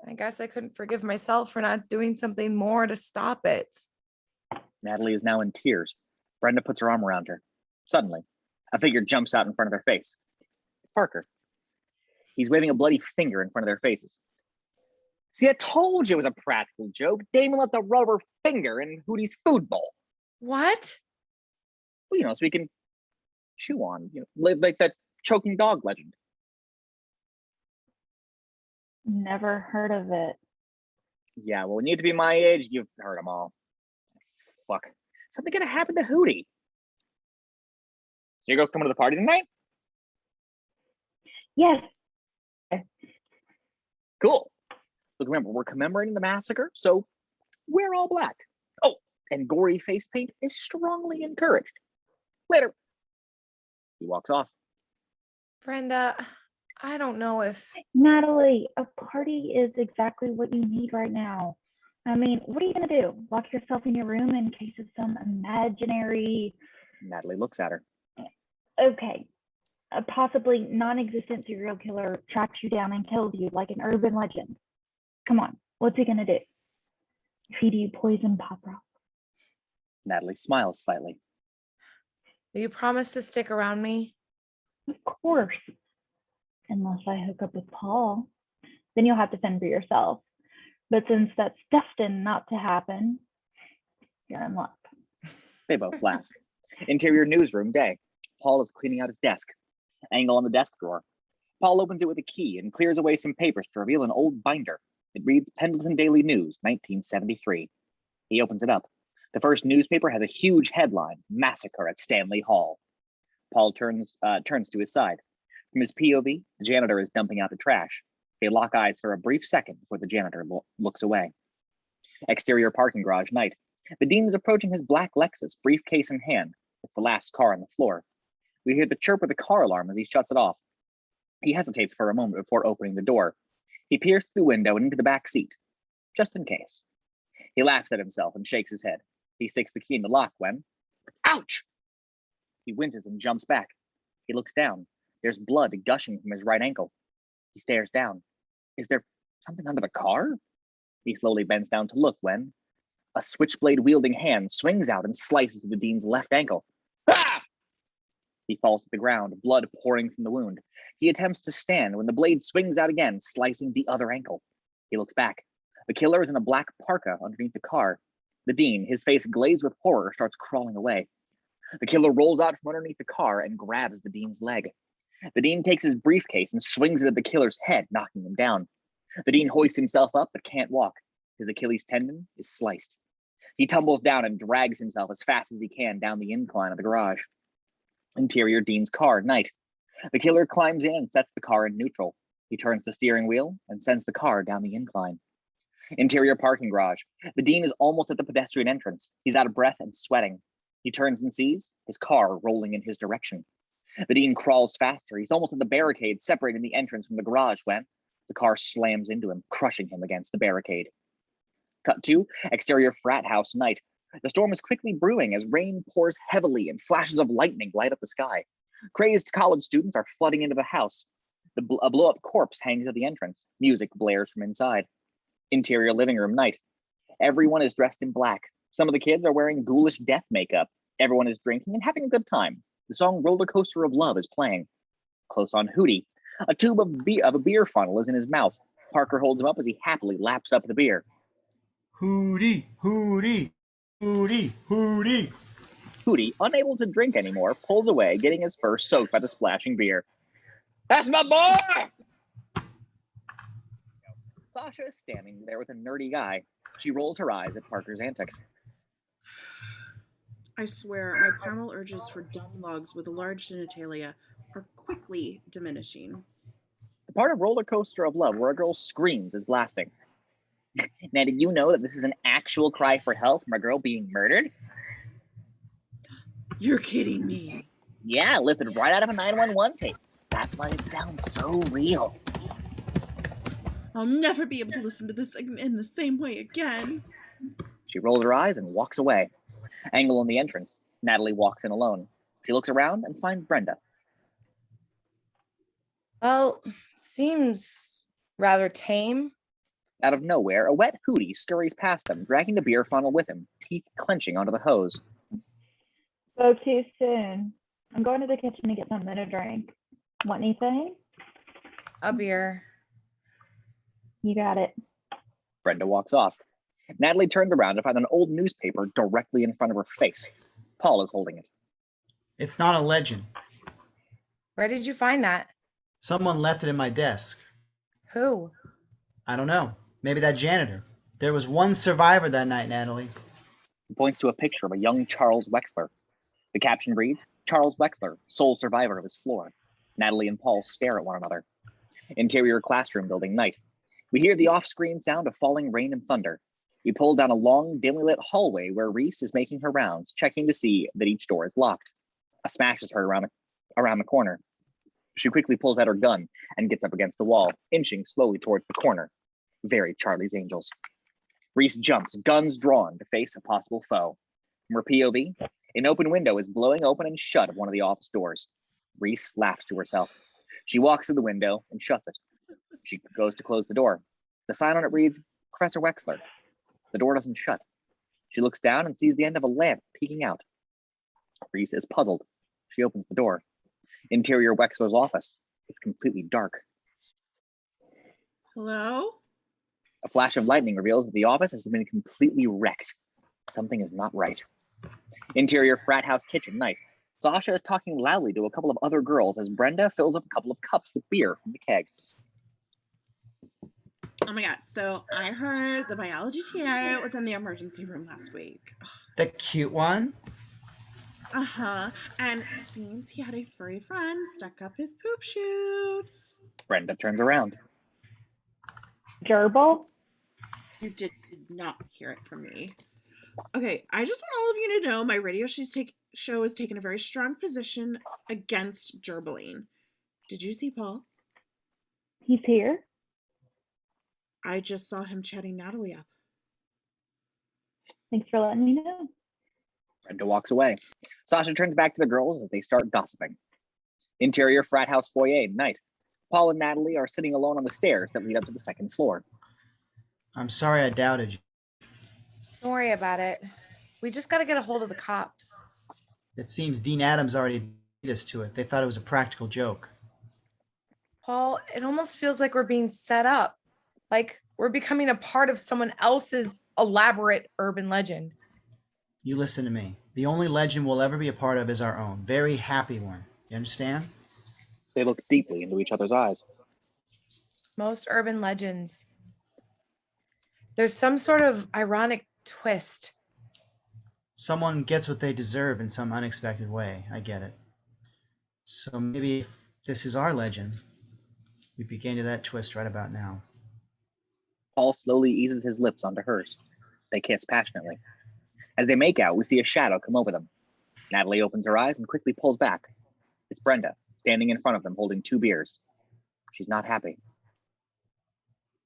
I guess I couldn't forgive myself for not doing something more to stop it. Natalie is now in tears. Brenda puts her arm around her. Suddenly, a figure jumps out in front of their face. It's Parker. He's waving a bloody finger in front of their faces. See, I told you it was a practical joke. Damon left a rubber finger in Hootie's food bowl. What? Well, so we can chew on, like that choking dog legend. Never heard of it. Yeah, well, when you need to be my age, you've heard them all. Fuck. Something gonna happen to Hootie. So you girls coming to the party tonight? Yes. Cool. Look, remember, we're commemorating the massacre, so we're all black. Oh, and gory face paint is strongly encouraged. Later. He walks off. Brenda, I don't know if... Natalie, a party is exactly what you need right now. I mean, what are you going to do? Lock yourself in your room in case of some imaginary... Natalie looks at her. Okay. A possibly non-existent serial killer tracks you down and kills you like an urban legend. Come on, what's he going to do? Feed you poison pop rock? Natalie smiles slightly. Will you promise to stick around me? Of course. Unless I hook up with Paul. Then you'll have to fend for yourself. But since that's destined not to happen, you're in luck. They both laugh. Interior newsroom day. Paul is cleaning out his desk. Angle on the desk drawer. Paul opens it with a key and clears away some papers to reveal an old binder. It reads Pendleton Daily News, 1973. He opens it up. The first newspaper has a huge headline, Massacre at Stanley Hall. Paul turns to his side. From his POV, the janitor is dumping out the trash. They lock eyes for a brief second before the janitor looks away. Exterior parking garage night. The dean is approaching his black Lexus, briefcase in hand. It's the last car on the floor. We hear the chirp of the car alarm as he shuts it off. He hesitates for a moment before opening the door. He peers through the window and into the back seat, just in case. He laughs at himself and shakes his head. He sticks the key in the lock when, ouch! He winces and jumps back. He looks down. There's blood gushing from his right ankle. He stares down. Is there something under the car? He slowly bends down to look when a switchblade wielding hand swings out and slices the dean's left ankle. He falls to the ground, blood pouring from the wound. He attempts to stand when the blade swings out again, slicing the other ankle. He looks back. The killer is in a black parka underneath the car. The dean, his face glazed with horror, starts crawling away. The killer rolls out from underneath the car and grabs the dean's leg. The dean takes his briefcase and swings it at the killer's head, knocking him down. The dean hoists himself up but can't walk. His Achilles tendon is sliced. He tumbles down and drags himself as fast as he can down the incline of the garage. Interior dean's car, night. The killer climbs in and sets the car in neutral. He turns the steering wheel and sends the car down the incline. Interior parking garage. The dean is almost at the pedestrian entrance. He's out of breath and sweating. He turns and sees his car rolling in his direction. The dean crawls faster. He's almost at the barricade separating the entrance from the garage when the car slams into him, crushing him against the barricade. Cut to exterior frat house, night. The storm is quickly brewing as rain pours heavily and flashes of lightning light up the sky. Crazed college students are flooding into the house. A blow-up corpse hangs at the entrance. Music blares from inside. Interior living room, night. Everyone is dressed in black. Some of the kids are wearing ghoulish death makeup. Everyone is drinking and having a good time. The song Roller Coaster of Love is playing. Close on Hootie. A tube of a beer funnel is in his mouth. Parker holds him up as he happily laps up the beer. Hootie, Hootie, Hootie, Hootie. Hootie, unable to drink anymore, pulls away, getting his fur soaked by the splashing beer. That's my boy! Sasha is standing there with a nerdy guy. She rolls her eyes at Parker's antics. I swear, my primal urges for dumb logs with a large genitalia are quickly diminishing. The part of Roller Coaster of Love where a girl screams is blasting. Now, did you know that this is an actual cry for help from a girl being murdered? You're kidding me. Yeah, lifted right out of a 911 tape. That's why it sounds so real. I'll never be able to listen to this in the same way again. She rolls her eyes and walks away. Angle in the entrance. Natalie walks in alone. She looks around and finds Brenda. Well, seems rather tame. Out of nowhere, a wet Hootie scurries past them, dragging the beer funnel with him, teeth clenching onto the hose. Spoke too soon. I'm going to the kitchen to get something to drink. Want anything? A beer. You got it. Brenda walks off. Natalie turns around to find an old newspaper directly in front of her face. Paul is holding it. It's not a legend. Where did you find that? Someone left it in my desk. Who? I don't know. Maybe that janitor. There was one survivor that night, Natalie. He points to a picture of a young Charles Wexler. The caption reads, Charles Wexler, sole survivor of his floor. Natalie and Paul stare at one another. Interior classroom building, night. We hear the off-screen sound of falling rain and thunder. We pull down a long, dimly lit hallway where Reese is making her rounds, checking to see that each door is locked. A smash is heard around the corner. She quickly pulls out her gun and gets up against the wall, inching slowly towards the corner. Very Charlie's Angels. Reese jumps, guns drawn, to face a possible foe. From her POV, an open window is blowing open and shut of one of the office doors. Reese laughs to herself. She walks to the window and shuts it. She goes to close the door. The sign on it reads, Professor Wexler. The door doesn't shut. She looks down and sees the end of a lamp peeking out. Reese is puzzled. She opens the door. Interior Wexler's office. It's completely dark. Hello? A flash of lightning reveals that the office has been completely wrecked. Something is not right. Interior frat house kitchen, night. Sasha is talking loudly to a couple of other girls as Brenda fills up a couple of cups with beer from the keg. Oh my god, so I heard the biology TA was in the emergency room last week. The cute one? Uh-huh, and seems he had a furry friend stuck up his poop shoots. Brenda turns around. Gerbil? You did not hear it from me. Okay, I just want all of you to know my radio show has taken a very strong position against gerbiling. Did you see Paul? He's here? I just saw him chatting Natalie up. Thanks for letting me know. Brenda walks away. Sasha turns back to the girls as they start gossiping. Interior frat house foyer, night. Paul and Natalie are sitting alone on the stairs that lead up to the second floor. I'm sorry I doubted you. Don't worry about it. We just got to get a hold of the cops. It seems Dean Adams already us to it. They thought it was a practical joke. Paul, it almost feels like we're being set up. Like we're becoming a part of someone else's elaborate urban legend. You listen to me. The only legend we'll ever be a part of is our own. Very happy one. You understand? They look deeply into each other's eyes. Most urban legends, there's some sort of ironic twist. Someone gets what they deserve in some unexpected way. I get it. So maybe if this is our legend, we begin to that twist right about now. Paul slowly eases his lips onto hers. They kiss passionately. As they make out, we see a shadow come over them. Natalie opens her eyes and quickly pulls back. It's Brenda, standing in front of them holding 2 beers. She's not happy.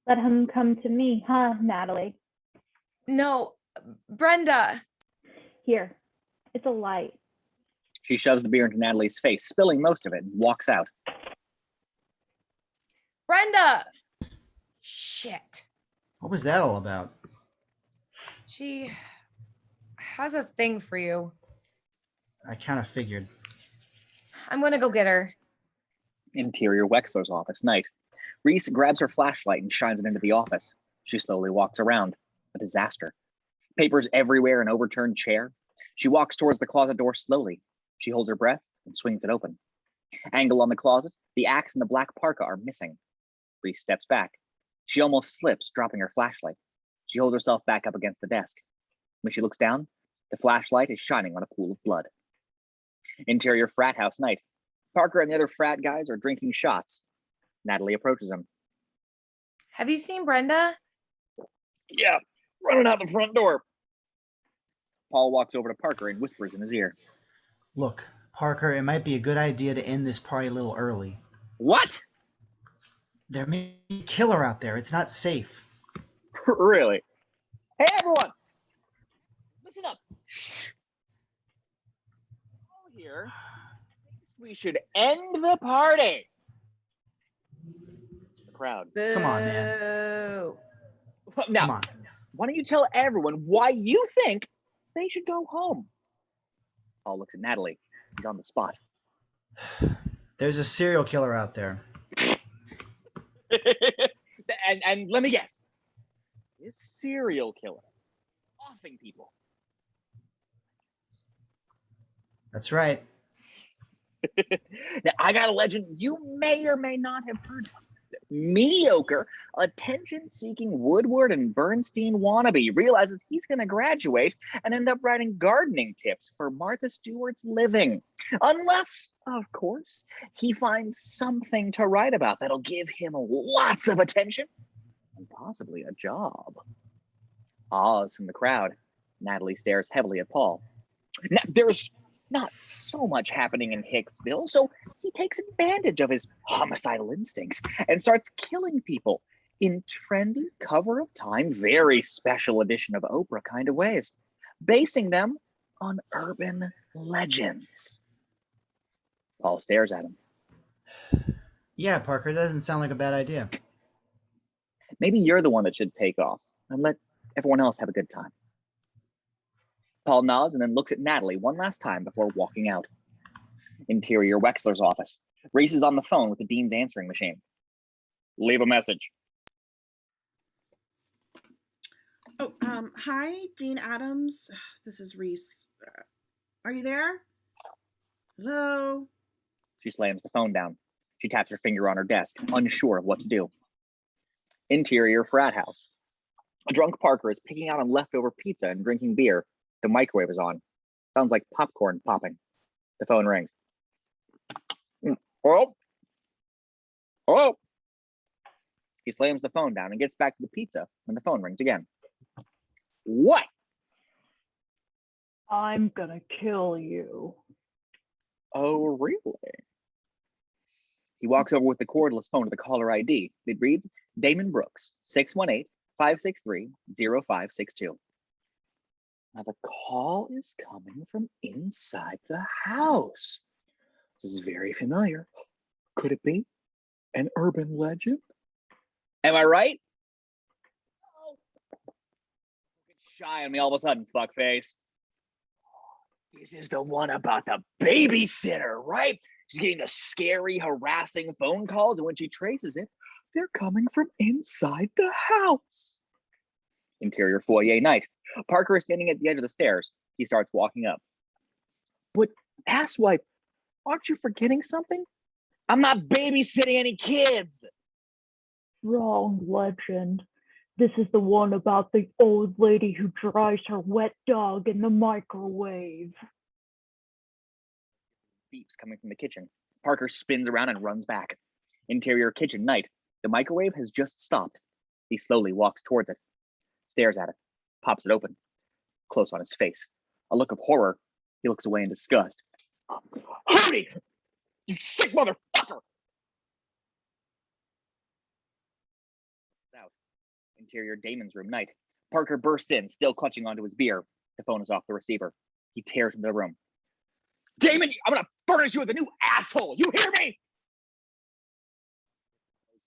Let him come to me, huh, Natalie? No, Brenda. Here, it's a light. She shoves the beer into Natalie's face, spilling most of it, and walks out. Brenda! Shit. What was that all about? She has a thing for you. I kind of figured. I'm gonna go get her. Interior Wexler's office, night. Reese grabs her flashlight and shines it into the office. She slowly walks around. A disaster. Papers everywhere, an overturned chair. She walks towards the closet door slowly. She holds her breath and swings it open. Angle on the closet, the axe and the black parka are missing. Reese steps back. She almost slips, dropping her flashlight. She holds herself back up against the desk. When she looks down, the flashlight is shining on a pool of blood. Interior frat house, night. Parker and the other frat guys are drinking shots. Natalie approaches him. Have you seen Brenda? Yeah, running out the front door. Paul walks over to Parker and whispers in his ear. Look, Parker, it might be a good idea to end this party a little early. What? There may be a killer out there. It's not safe. Really? Hey, everyone! Listen up. Shh. All here. We should end the party. The crowd. Come on, man. Boo. Now, Come on. why don't you tell everyone why you think they should go home? Paul looks at Natalie. He's on the spot. There's a serial killer out there. and let me guess. This serial killer. Offing people. That's right. Now, I got a legend you may or may not have heard of. Mediocre, attention-seeking Woodward and Bernstein wannabe realizes he's going to graduate and end up writing gardening tips for Martha Stewart's living. Unless, of course, he finds something to write about that'll give him lots of attention and possibly a job. Pause from the crowd. Natalie stares heavily at Paul. Now, there's not so much happening in Hicksville, so he takes advantage of his homicidal instincts and starts killing people in trendy, cover of time, very special edition of Oprah kind of ways, basing them on urban legends. Paul stares at him. Yeah, Parker, that doesn't sound like a bad idea. Maybe you're the one that should take off and let everyone else have a good time. Paul nods and then looks at Natalie one last time before walking out. Interior Wexler's office. Reese is on the phone with the dean's answering machine. Leave a message. Oh, hi, Dean Adams. This is Reese. Are you there? Hello? She slams the phone down. She taps her finger on her desk, unsure of what to do. Interior frat house. A drunk Parker is picking out on leftover pizza and drinking beer. The microwave is on. Sounds like popcorn popping. The phone rings. Hello? Hello? He slams the phone down and gets back to the pizza when the phone rings again. What? I'm gonna kill you. Oh, really? He walks over with the cordless phone to the caller ID. It reads, Damon Brooks, 618-563-0562. Now the call is coming from inside the house. This is very familiar. Could it be an urban legend? Am I right? Oh. Get shy on me all of a sudden, fuckface. This is the one about the babysitter, right? She's getting the scary, harassing phone calls, and when she traces it, they're coming from inside the house. Interior foyer night. Parker is standing at the edge of the stairs. He starts walking up. But, asswipe, aren't you forgetting something? I'm not babysitting any kids. Wrong legend. This is the one about the old lady who dries her wet dog in the microwave. Beeps coming from the kitchen. Parker spins around and runs back. Interior kitchen night. The microwave has just stopped. He slowly walks towards it, stares at it, pops it open, close on his face. A look of horror. He looks away in disgust. Howdy! You sick motherfucker! Out. Interior Damon's room night. Parker bursts in, still clutching onto his beer. The phone is off the receiver. He tears into the room. Damon, I'm gonna furnish you with a new asshole. You hear me?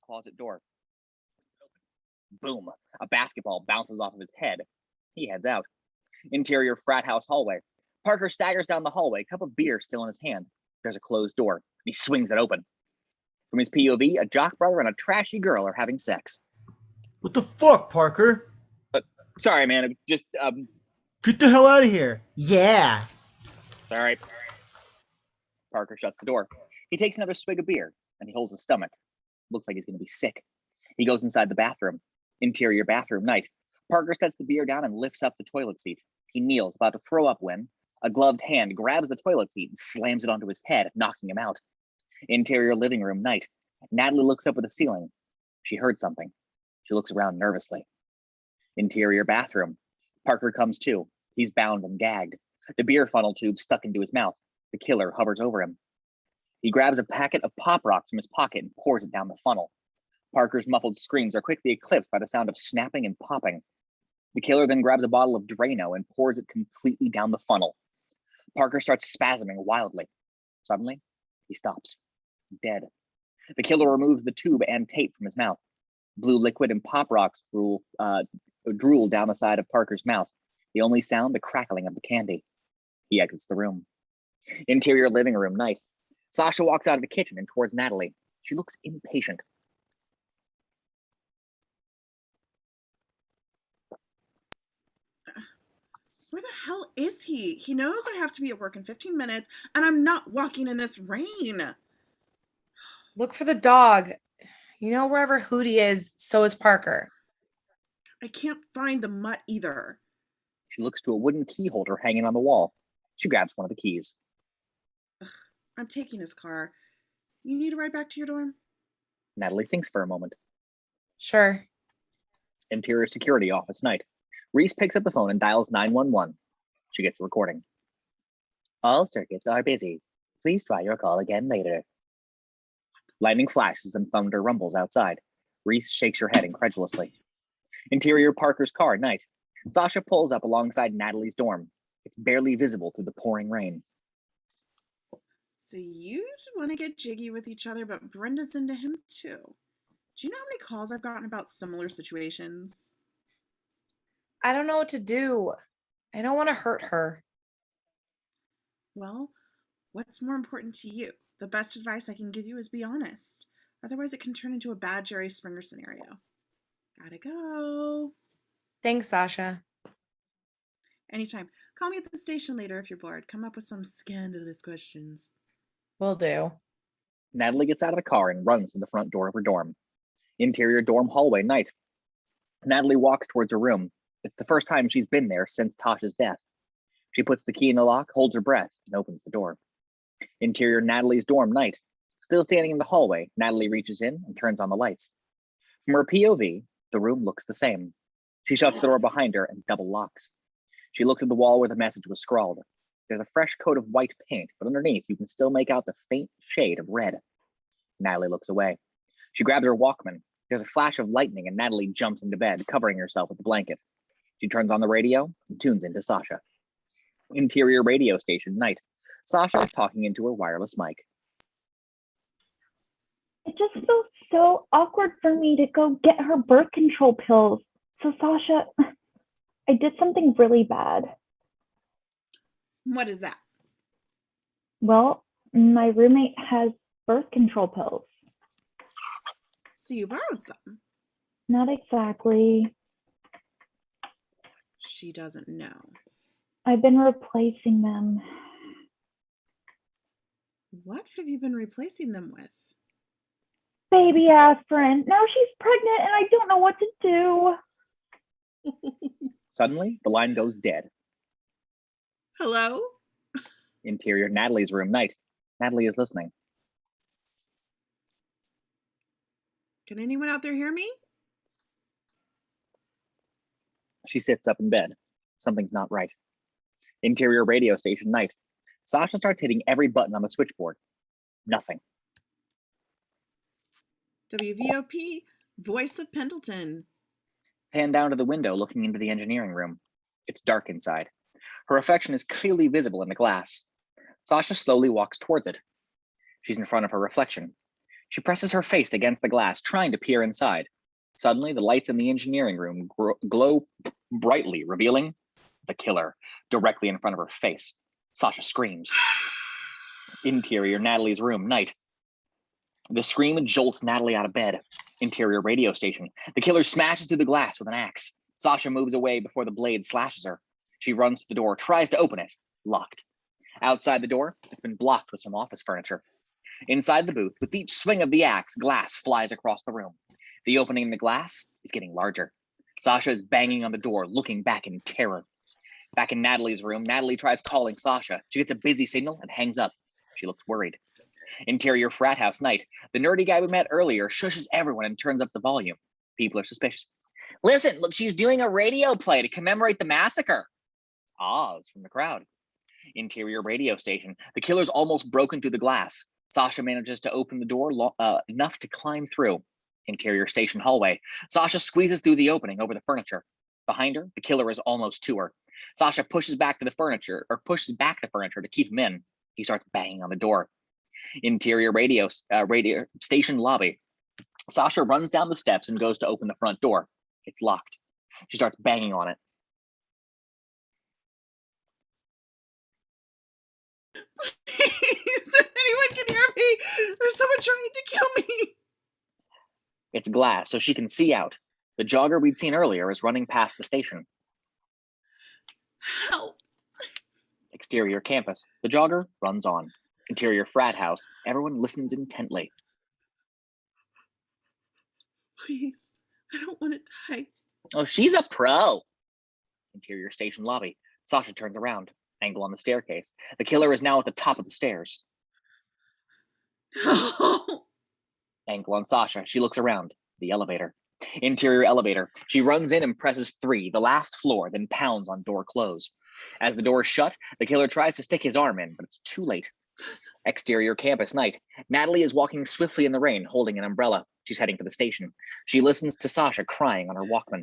Closet door. Boom. A basketball bounces off of his head. He heads out. Interior frat house hallway. Parker staggers down the hallway, cup of beer still in his hand. There's a closed door. He swings it open. From his POV, a jock brother and a trashy girl are having sex. What the fuck, Parker? Sorry, man. Just, Get the hell out of here. Yeah. Sorry. Parker shuts the door. He takes another swig of beer, and he holds his stomach. Looks like he's going to be sick. He goes inside the bathroom. Interior bathroom night. Parker sets the beer down and lifts up the toilet seat. He kneels, about to throw up when a gloved hand grabs the toilet seat and slams it onto his head, knocking him out. Interior living room night. Natalie looks up at the ceiling. She heard something. She looks around nervously. Interior bathroom. Parker comes to. He's bound and gagged. The beer funnel tube stuck into his mouth. The killer hovers over him. He grabs a packet of Pop Rocks from his pocket and pours it down the funnel. Parker's muffled screams are quickly eclipsed by the sound of snapping and popping. The killer then grabs a bottle of Drano and pours it completely down the funnel. Parker starts spasming wildly. Suddenly, he stops. Dead. The killer removes the tube and tape from his mouth. Blue liquid and Pop Rocks drool down the side of Parker's mouth. The only sound, the crackling of the candy. He exits the room. Interior living room night. Sasha walks out of the kitchen and towards Natalie. She looks impatient. Where the hell is he? He knows I have to be at work in 15 minutes, and I'm not walking in this rain. Look for the dog. You know, wherever Hootie is, so is Parker. I can't find the mutt either. She looks to a wooden key holder hanging on the wall. She grabs one of the keys. Ugh, I'm taking his car. You need to ride back to your dorm? Natalie thinks for a moment. Sure. Interior security office night. Reese picks up the phone and dials 911. She gets a recording. All circuits are busy. Please try your call again later. Lightning flashes and thunder rumbles outside. Reese shakes her head incredulously. Interior Parker's car night. Sasha pulls up alongside Natalie's dorm. It's barely visible through the pouring rain. So you want to get jiggy with each other, but Brenda's into him too. Do you know how many calls I've gotten about similar situations? I don't know what to do. I don't want to hurt her. Well, what's more important to you? The best advice I can give you is be honest. Otherwise, it can turn into a bad Jerry Springer scenario. Gotta go. Thanks, Sasha. Anytime. Call me at the station later if you're bored. Come up with some scandalous questions. Will do. Natalie gets out of the car and runs to the front door of her dorm. Interior dorm hallway night. Natalie walks towards her room. It's the first time she's been there since Tosh's death. She puts the key in the lock, holds her breath, and opens the door. Interior Natalie's dorm night. Still standing in the hallway, Natalie reaches in and turns on the lights. From her POV, the room looks the same. She shuts the door behind her and double locks. She looks at the wall where the message was scrawled. There's a fresh coat of white paint, but underneath you can still make out the faint shade of red. Natalie looks away. She grabs her Walkman. There's a flash of lightning and Natalie jumps into bed, covering herself with the blanket. She turns on the radio and tunes into Sasha. Interior radio station night. Sasha is talking into her wireless mic. It just feels so awkward for me to go get her birth control pills. So Sasha, I did something really bad. What is that? Well, my roommate has birth control pills. So you borrowed some. Not exactly. She doesn't know. I've been replacing them. What have you been replacing them with? Baby aspirin. Now she's pregnant and I don't know what to do. Suddenly, the line goes dead. Hello? Interior Natalie's room, night. Natalie is listening. Can anyone out there hear me? She sits up in bed. Something's not right. Interior radio station, night. Sasha starts hitting every button on the switchboard. Nothing. WVOP, voice of Pendleton. Pan down to the window looking into the engineering room. It's dark inside. Her reflection is clearly visible in the glass. Sasha slowly walks towards it. She's in front of her reflection. She presses her face against the glass, trying to peer inside. Suddenly, the lights in the engineering room glow brightly, revealing the killer directly in front of her face. Sasha screams. Interior Natalie's room, night. The scream jolts Natalie out of bed. Interior radio station. The killer smashes through the glass with an axe. Sasha moves away before the blade slashes her. She runs to the door, tries to open it. Locked. Outside the door, it's been blocked with some office furniture. Inside the booth, with each swing of the axe, glass flies across the room. The opening in the glass is getting larger. Sasha is banging on the door, looking back in terror. Back in Natalie's room, Natalie tries calling Sasha. She gets a busy signal and hangs up. She looks worried. Interior frat house, night. The nerdy guy we met earlier shushes everyone and turns up the volume. People are suspicious. Listen, look, she's doing a radio play to commemorate the massacre. Ahs from the crowd. Interior radio station. The killer's almost broken through the glass. Sasha manages to open the door enough to climb through. Interior station hallway. Sasha squeezes through the opening over the furniture. Behind her, the killer is almost to her. Sasha pushes back the furniture to keep him in. He starts banging on the door. Interior radio station lobby. Sasha runs down the steps and goes to open the front door. It's locked. She starts banging on it. Please, if anyone can hear me, there's someone trying to kill me. It's glass, so she can see out. The jogger we'd seen earlier is running past the station. Help. Exterior campus. The jogger runs on. Interior frat house. Everyone listens intently. Please, I don't want to die. Oh, she's a pro. Interior station lobby. Sasha turns around. Angle on the staircase. The killer is now at the top of the stairs. No. Angle on Sasha. She looks around. The elevator. Interior elevator. She runs in and presses 3, the last floor, then pounds on door close. As the door is shut, the killer tries to stick his arm in, but it's too late. Exterior campus night. Natalie is walking swiftly in the rain, holding an umbrella. She's heading for the station. She listens to Sasha crying on her Walkman.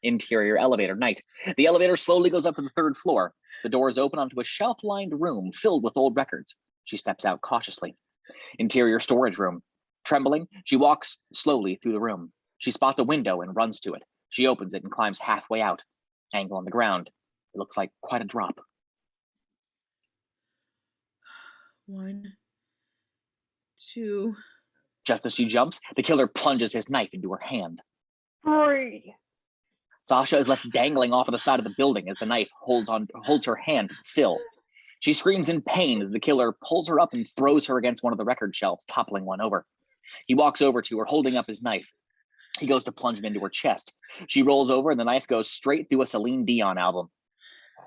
Interior elevator night. The elevator slowly goes up to the 3rd floor. The door is open onto a shelf-lined room filled with old records. She steps out cautiously. Interior storage room. Trembling, she walks slowly through the room. She spots a window and runs to it. She opens it and climbs halfway out. Angle on the ground. It looks like quite a drop. 1, 2. Just as she jumps, the killer plunges his knife into her hand. Free. Sasha is left dangling off of the side of the building as the knife holds her hand to the sill. She screams in pain as the killer pulls her up and throws her against one of the record shelves, toppling one over. He walks over to her, holding up his knife. He goes to plunge it into her chest. She rolls over and the knife goes straight through a Celine Dion album.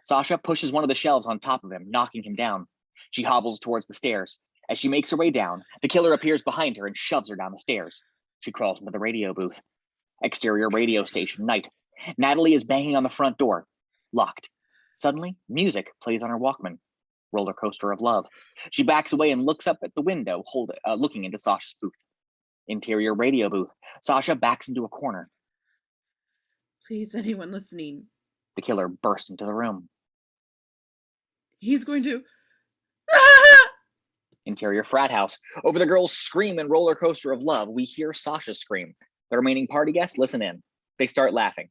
Sasha pushes one of the shelves on top of him, knocking him down. She hobbles towards the stairs. As she makes her way down, the killer appears behind her and shoves her down the stairs. She crawls into the radio booth. Exterior radio station, night. Natalie is banging on the front door. Locked. Suddenly, music plays on her Walkman. Roller coaster of love. She backs away and looks up at the window, looking into Sasha's booth. Interior radio booth. Sasha backs into a corner. Please, anyone listening. The killer bursts into the room. He's going to... Interior frat house. Over the girls' scream and roller coaster of love, we hear Sasha scream. The remaining party guests listen in. They start laughing.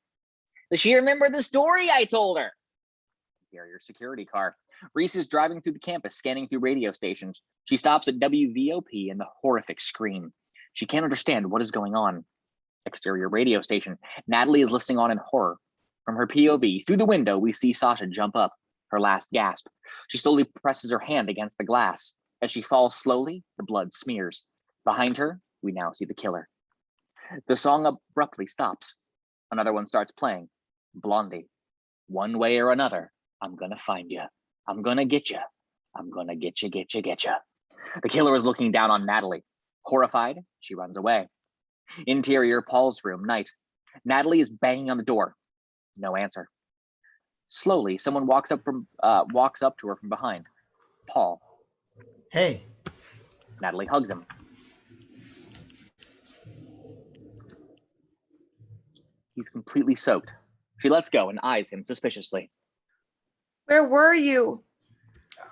Does she remember the story I told her? Interior security car. Reese is driving through the campus, scanning through radio stations. She stops at WVOP and the horrific scream. She can't understand what is going on. Exterior radio station. Natalie is listening on in horror. From her POV, through the window, we see Sasha jump up, her last gasp. She slowly presses her hand against the glass. As she falls slowly, the blood smears. Behind her, we now see the killer. The song abruptly stops. Another one starts playing. Blondie. One way or another, I'm gonna find you. I'm gonna get you. I'm gonna get you, get you, get you. The killer is looking down on Natalie. Horrified, she runs away. Interior, Paul's room, night. Natalie is banging on the door. No answer. Slowly, someone walks up to her from behind. Paul. Hey. Natalie hugs him. He's completely soaked. She lets go and eyes him suspiciously. Where were you?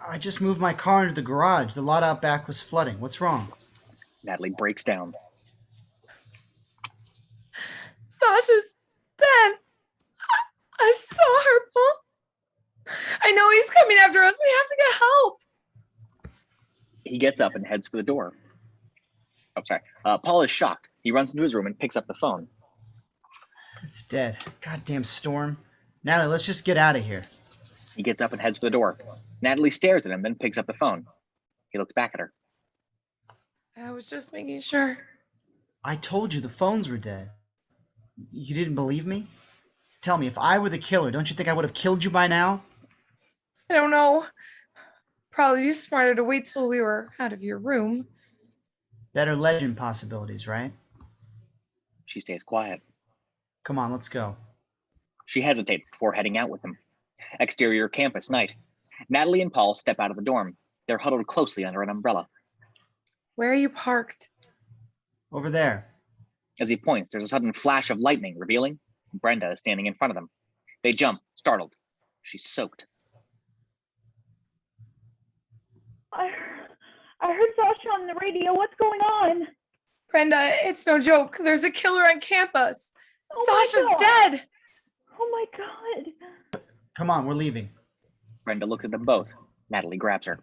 I just moved my car into the garage. The lot out back was flooding. What's wrong? Natalie breaks down. Sasha's dead. I saw her, Paul. I know he's coming after us. We have to get help. He gets up and heads for the door. Oh, sorry. Paul is shocked. He runs into his room and picks up the phone. It's dead. Goddamn storm. Natalie, let's just get out of here. He gets up and heads for the door. Natalie stares at him, then picks up the phone. He looks back at her. I was just making sure. I told you the phones were dead. You didn't believe me? Tell me, if I were the killer, don't you think I would have killed you by now? I don't know. Probably be smarter to wait till we were out of your room. Better legend possibilities, right? She stays quiet. Come on, let's go. She hesitates before heading out with him. Exterior campus, night. Natalie and Paul step out of the dorm. They're huddled closely under an umbrella. Where are you parked? Over there. As he points, there's a sudden flash of lightning, revealing Brenda is standing in front of them. They jump, startled. She's soaked. I heard Sasha on the radio. What's going on? Brenda, it's no joke. There's a killer on campus. Oh my Sasha's God. dead. Oh my God. Come on, we're leaving. Brenda looks at them both. Natalie grabs her.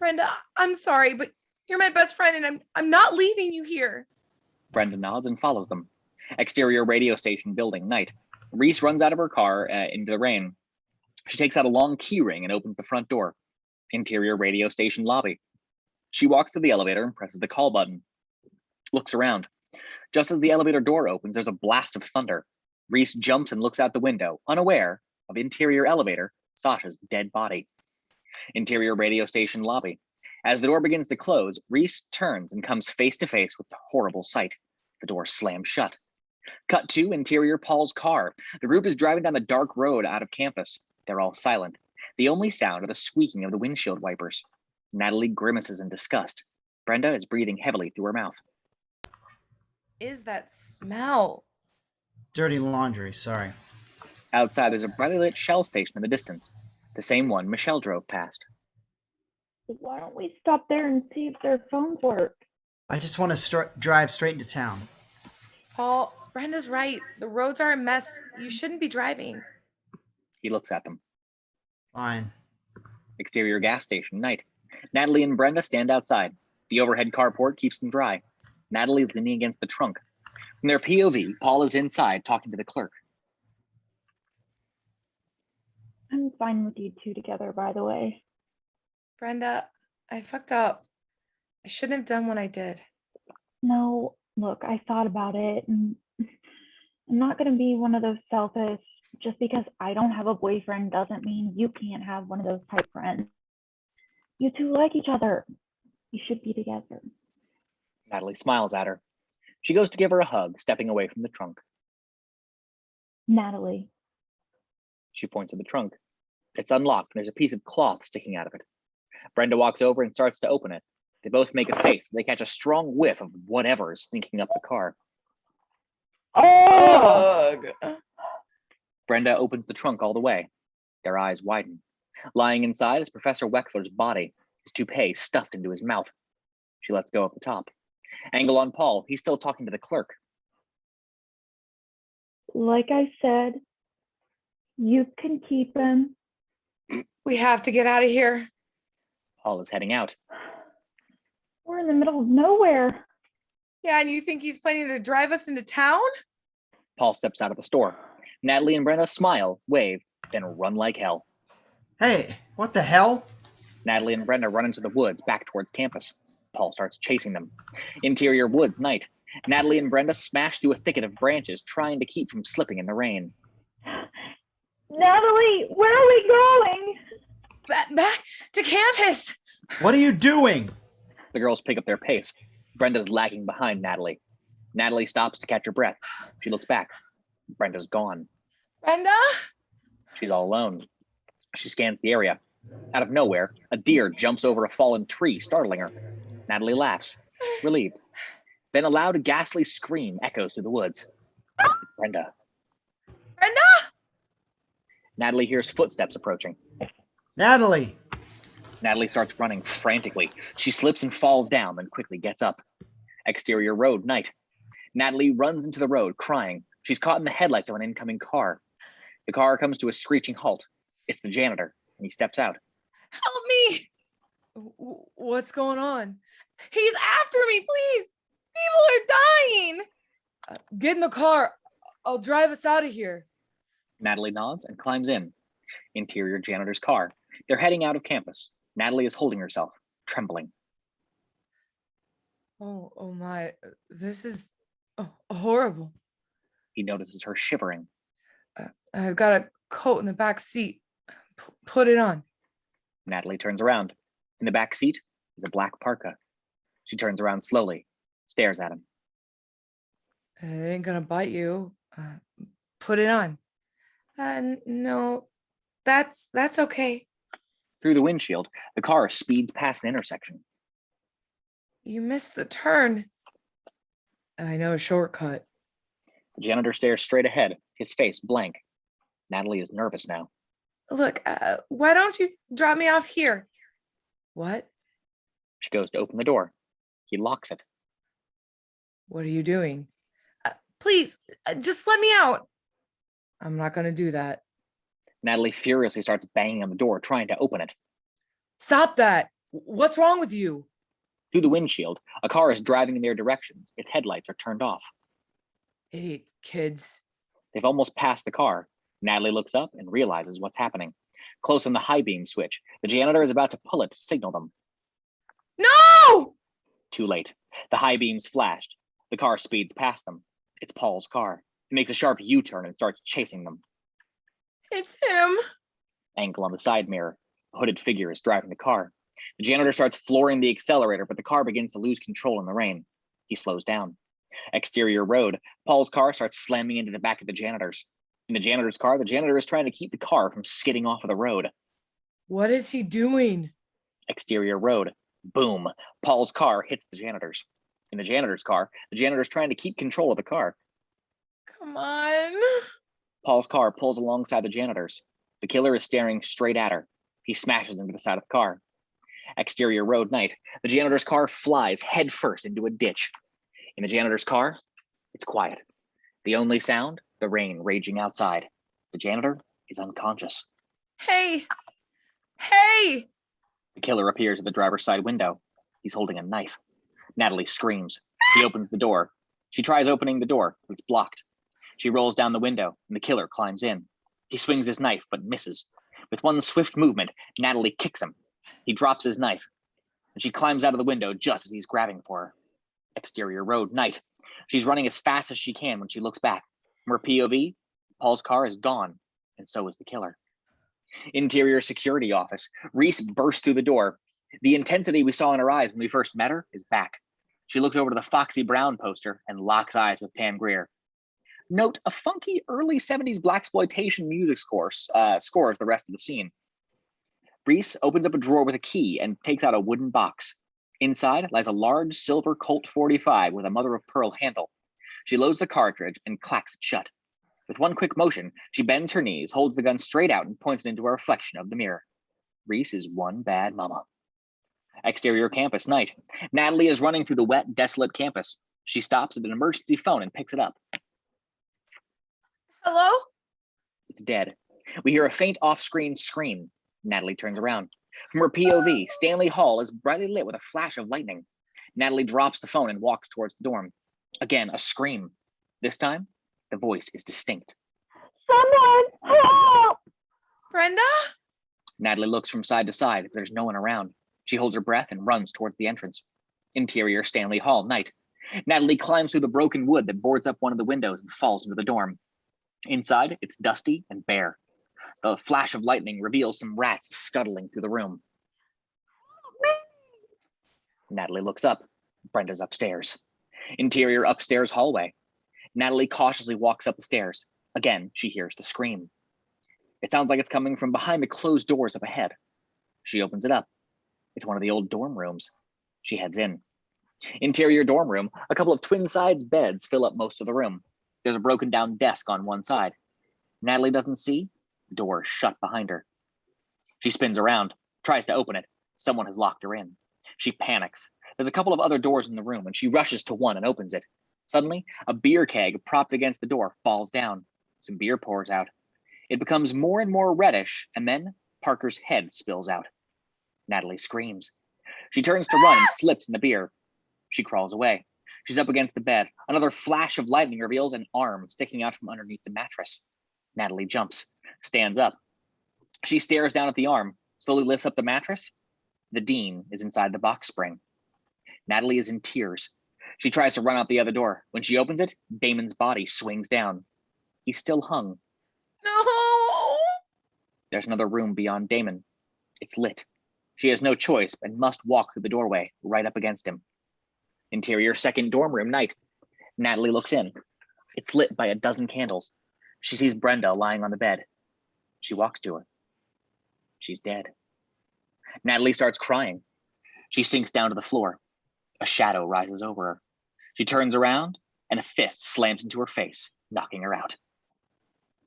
Brenda, I'm sorry, but you're my best friend and I'm not leaving you here. Brenda nods and follows them. Exterior radio station building, night. Reese runs out of her car into the rain. She takes out a long key ring and opens the front door. Interior radio station lobby. She walks to the elevator and presses the call button. Looks around. Just as the elevator door opens, there's a blast of thunder. Reese jumps and looks out the window, unaware of interior elevator, Sasha's dead body. Interior radio station lobby. As the door begins to close, Reese turns and comes face to face with the horrible sight. The door slams shut. Cut to interior Paul's car. The group is driving down the dark road out of campus. They're all silent. The only sound are the squeaking of the windshield wipers. Natalie grimaces in disgust. Brenda is breathing heavily through her mouth. Is that smell? Dirty laundry, sorry. Outside, there's a brightly lit Shell station in the distance. The same one Michelle drove past. Why don't we stop there and see if their phones work? I just want to drive straight into town. Paul, Brenda's right. The roads are a mess. You shouldn't be driving. He looks at them. Fine. Exterior gas station, night. Natalie and Brenda stand outside. The overhead carport keeps them dry. Natalie is leaning against the trunk. From their POV, Paul is inside talking to the clerk. I'm fine with you two together, by the way. Brenda, I fucked up. I shouldn't have done what I did. No, look, I thought about it, and I'm not going to be one of those selfish. Just because I don't have a boyfriend doesn't mean you can't have one of those type friends. You two like each other. You should be together. Natalie smiles at her. She goes to give her a hug, stepping away from the trunk. Natalie. She points at the trunk. It's unlocked, and there's a piece of cloth sticking out of it. Brenda walks over and starts to open it. They both make a face. They catch a strong whiff of whatever is sneaking up the car. Oh! Ugh. Brenda opens the trunk all the way. Their eyes widen. Lying inside is Professor Wexler's body, his toupee stuffed into his mouth. She lets go of the top. Angle on Paul. He's still talking to the clerk. Like I said, you can keep him. We have to get out of here. Paul is heading out. We're in the middle of nowhere. Yeah, and you think he's planning to drive us into town? Paul steps out of the store. Natalie and Brenda smile, wave, then run like hell. Hey, what the hell? Natalie and Brenda run into the woods back towards campus. Paul starts chasing them. Interior woods night. Natalie and Brenda smash through a thicket of branches, trying to keep from slipping in the rain. Natalie, where are we going? Back to campus. What are you doing? The girls pick up their pace. Brenda's lagging behind Natalie. Natalie stops to catch her breath. She looks back. Brenda's gone. Brenda? She's all alone. She scans the area. Out of nowhere, a deer jumps over a fallen tree, startling her. Natalie laughs, relieved. Then a loud, ghastly scream echoes through the woods. Brenda. Brenda? Natalie hears footsteps approaching. Natalie! Natalie starts running frantically. She slips and falls down, then quickly gets up. Exterior road, night. Natalie runs into the road, crying. She's caught in the headlights of an incoming car. The car comes to a screeching halt. It's the janitor, and he steps out. Help me. What's going on? He's after me, please. People are dying. Get in the car. I'll drive us out of here. Natalie nods and climbs in. Interior janitor's car. They're heading out of campus. Natalie is holding herself, trembling. Oh my. This is horrible. He notices her shivering. I've got a coat in the back seat. Put it on. Natalie turns around. In the back seat is a black parka. She turns around slowly, stares at him. It ain't gonna bite you. Put it on. No, that's okay. Through the windshield, the car speeds past an intersection. You missed the turn. I know a shortcut. The janitor stares straight ahead, his face blank. Natalie is nervous now. Look, why don't you drop me off here? What? She goes to open the door. He locks it. What are you doing? Please, just let me out. I'm not going to do that. Natalie furiously starts banging on the door, trying to open it. Stop that. What's wrong with you? Through the windshield, a car is driving in their directions. Its headlights are turned off. Idiot kids. They've almost passed the car. Natalie looks up and realizes what's happening. Close on the high beam switch, the janitor is about to pull it to signal them. No! Too late. The high beams flashed. The car speeds past them. It's Paul's car. He makes a sharp U-turn and starts chasing them. It's him. Angle on the side mirror. A hooded figure is driving the car. The janitor starts flooring the accelerator, but the car begins to lose control in the rain. He slows down. Exterior road. Paul's car starts slamming into the back of the janitor's. In the janitor's car, the janitor is trying to keep the car from skidding off of the road. What is he doing? Exterior road. Boom. Paul's car hits the janitor's. In the janitor's car, the janitor's trying to keep control of the car. Come on. Paul's car pulls alongside the janitor's. The killer is staring straight at her. He smashes into the side of the car. Exterior road night. The janitor's car flies headfirst into a ditch. In the janitor's car, it's quiet. The only sound, the rain raging outside. The janitor is unconscious. Hey. Hey. The killer appears at the driver's side window. He's holding a knife. Natalie screams. He opens the door. She tries opening the door, but it's blocked. She rolls down the window, and the killer climbs in. He swings his knife, but misses. With one swift movement, Natalie kicks him. He drops his knife, and she climbs out of the window just as he's grabbing for her. Exterior road, night. She's running as fast as she can when she looks back. From her POV, Paul's car is gone, and so is the killer. Interior security office. Reese bursts through the door. The intensity we saw in her eyes when we first met her is back. She looks over to the Foxy Brown poster and locks eyes with Pam Grier. Note, a funky early 70s blaxploitation music scores the rest of the scene. Reese opens up a drawer with a key and takes out a wooden box. Inside lies a large silver Colt 45 with a mother of pearl handle. She loads the cartridge and clacks it shut. With one quick motion, she bends her knees, holds the gun straight out, and points it into a reflection of the mirror. Reese is one bad mama. Exterior campus night. Natalie is running through the wet, desolate campus. She stops at an emergency phone and picks it up. Hello? It's dead. We hear a faint off-screen scream. Natalie turns around. From her POV, Stanley Hall is brightly lit with a flash of lightning. Natalie drops the phone and walks towards the dorm. Again, a scream. This time, the voice is distinct. Someone help! Brenda? Natalie looks from side to side, but there's no one around. She holds her breath and runs towards the entrance. Interior Stanley Hall, night. Natalie climbs through the broken wood that boards up one of the windows and falls into the dorm. Inside, it's dusty and bare. The flash of lightning reveals some rats scuttling through the room. Natalie looks up. Brenda's upstairs. Interior upstairs hallway. Natalie cautiously walks up the stairs. Again, she hears the scream. It sounds like it's coming from behind the closed doors up ahead. She opens it up. It's one of the old dorm rooms. She heads in. Interior dorm room, a couple of twin-size beds fill up most of the room. There's a broken down desk on one side. Natalie doesn't see. The door is shut behind her. She spins around, tries to open it. Someone has locked her in. She panics. There's a couple of other doors in the room, and she rushes to one and opens it. Suddenly, a beer keg propped against the door falls down. Some beer pours out. It becomes more and more reddish, and then Parker's head spills out. Natalie screams. She turns to run and slips in the beer. She crawls away. She's up against the bed. Another flash of lightning reveals an arm sticking out from underneath the mattress. Natalie jumps, stands up. She stares down at the arm, slowly lifts up the mattress. The dean is inside the box spring. Natalie is in tears. She tries to run out the other door. When she opens it, Damon's body swings down. He's still hung. No! There's another room beyond Damon. It's lit. She has no choice and must walk through the doorway right up against him. Interior second dorm room, night. Natalie looks in. It's lit by a dozen candles. She sees Brenda lying on the bed. She walks to her. She's dead. Natalie starts crying. She sinks down to the floor. A shadow rises over her. She turns around and a fist slams into her face, knocking her out.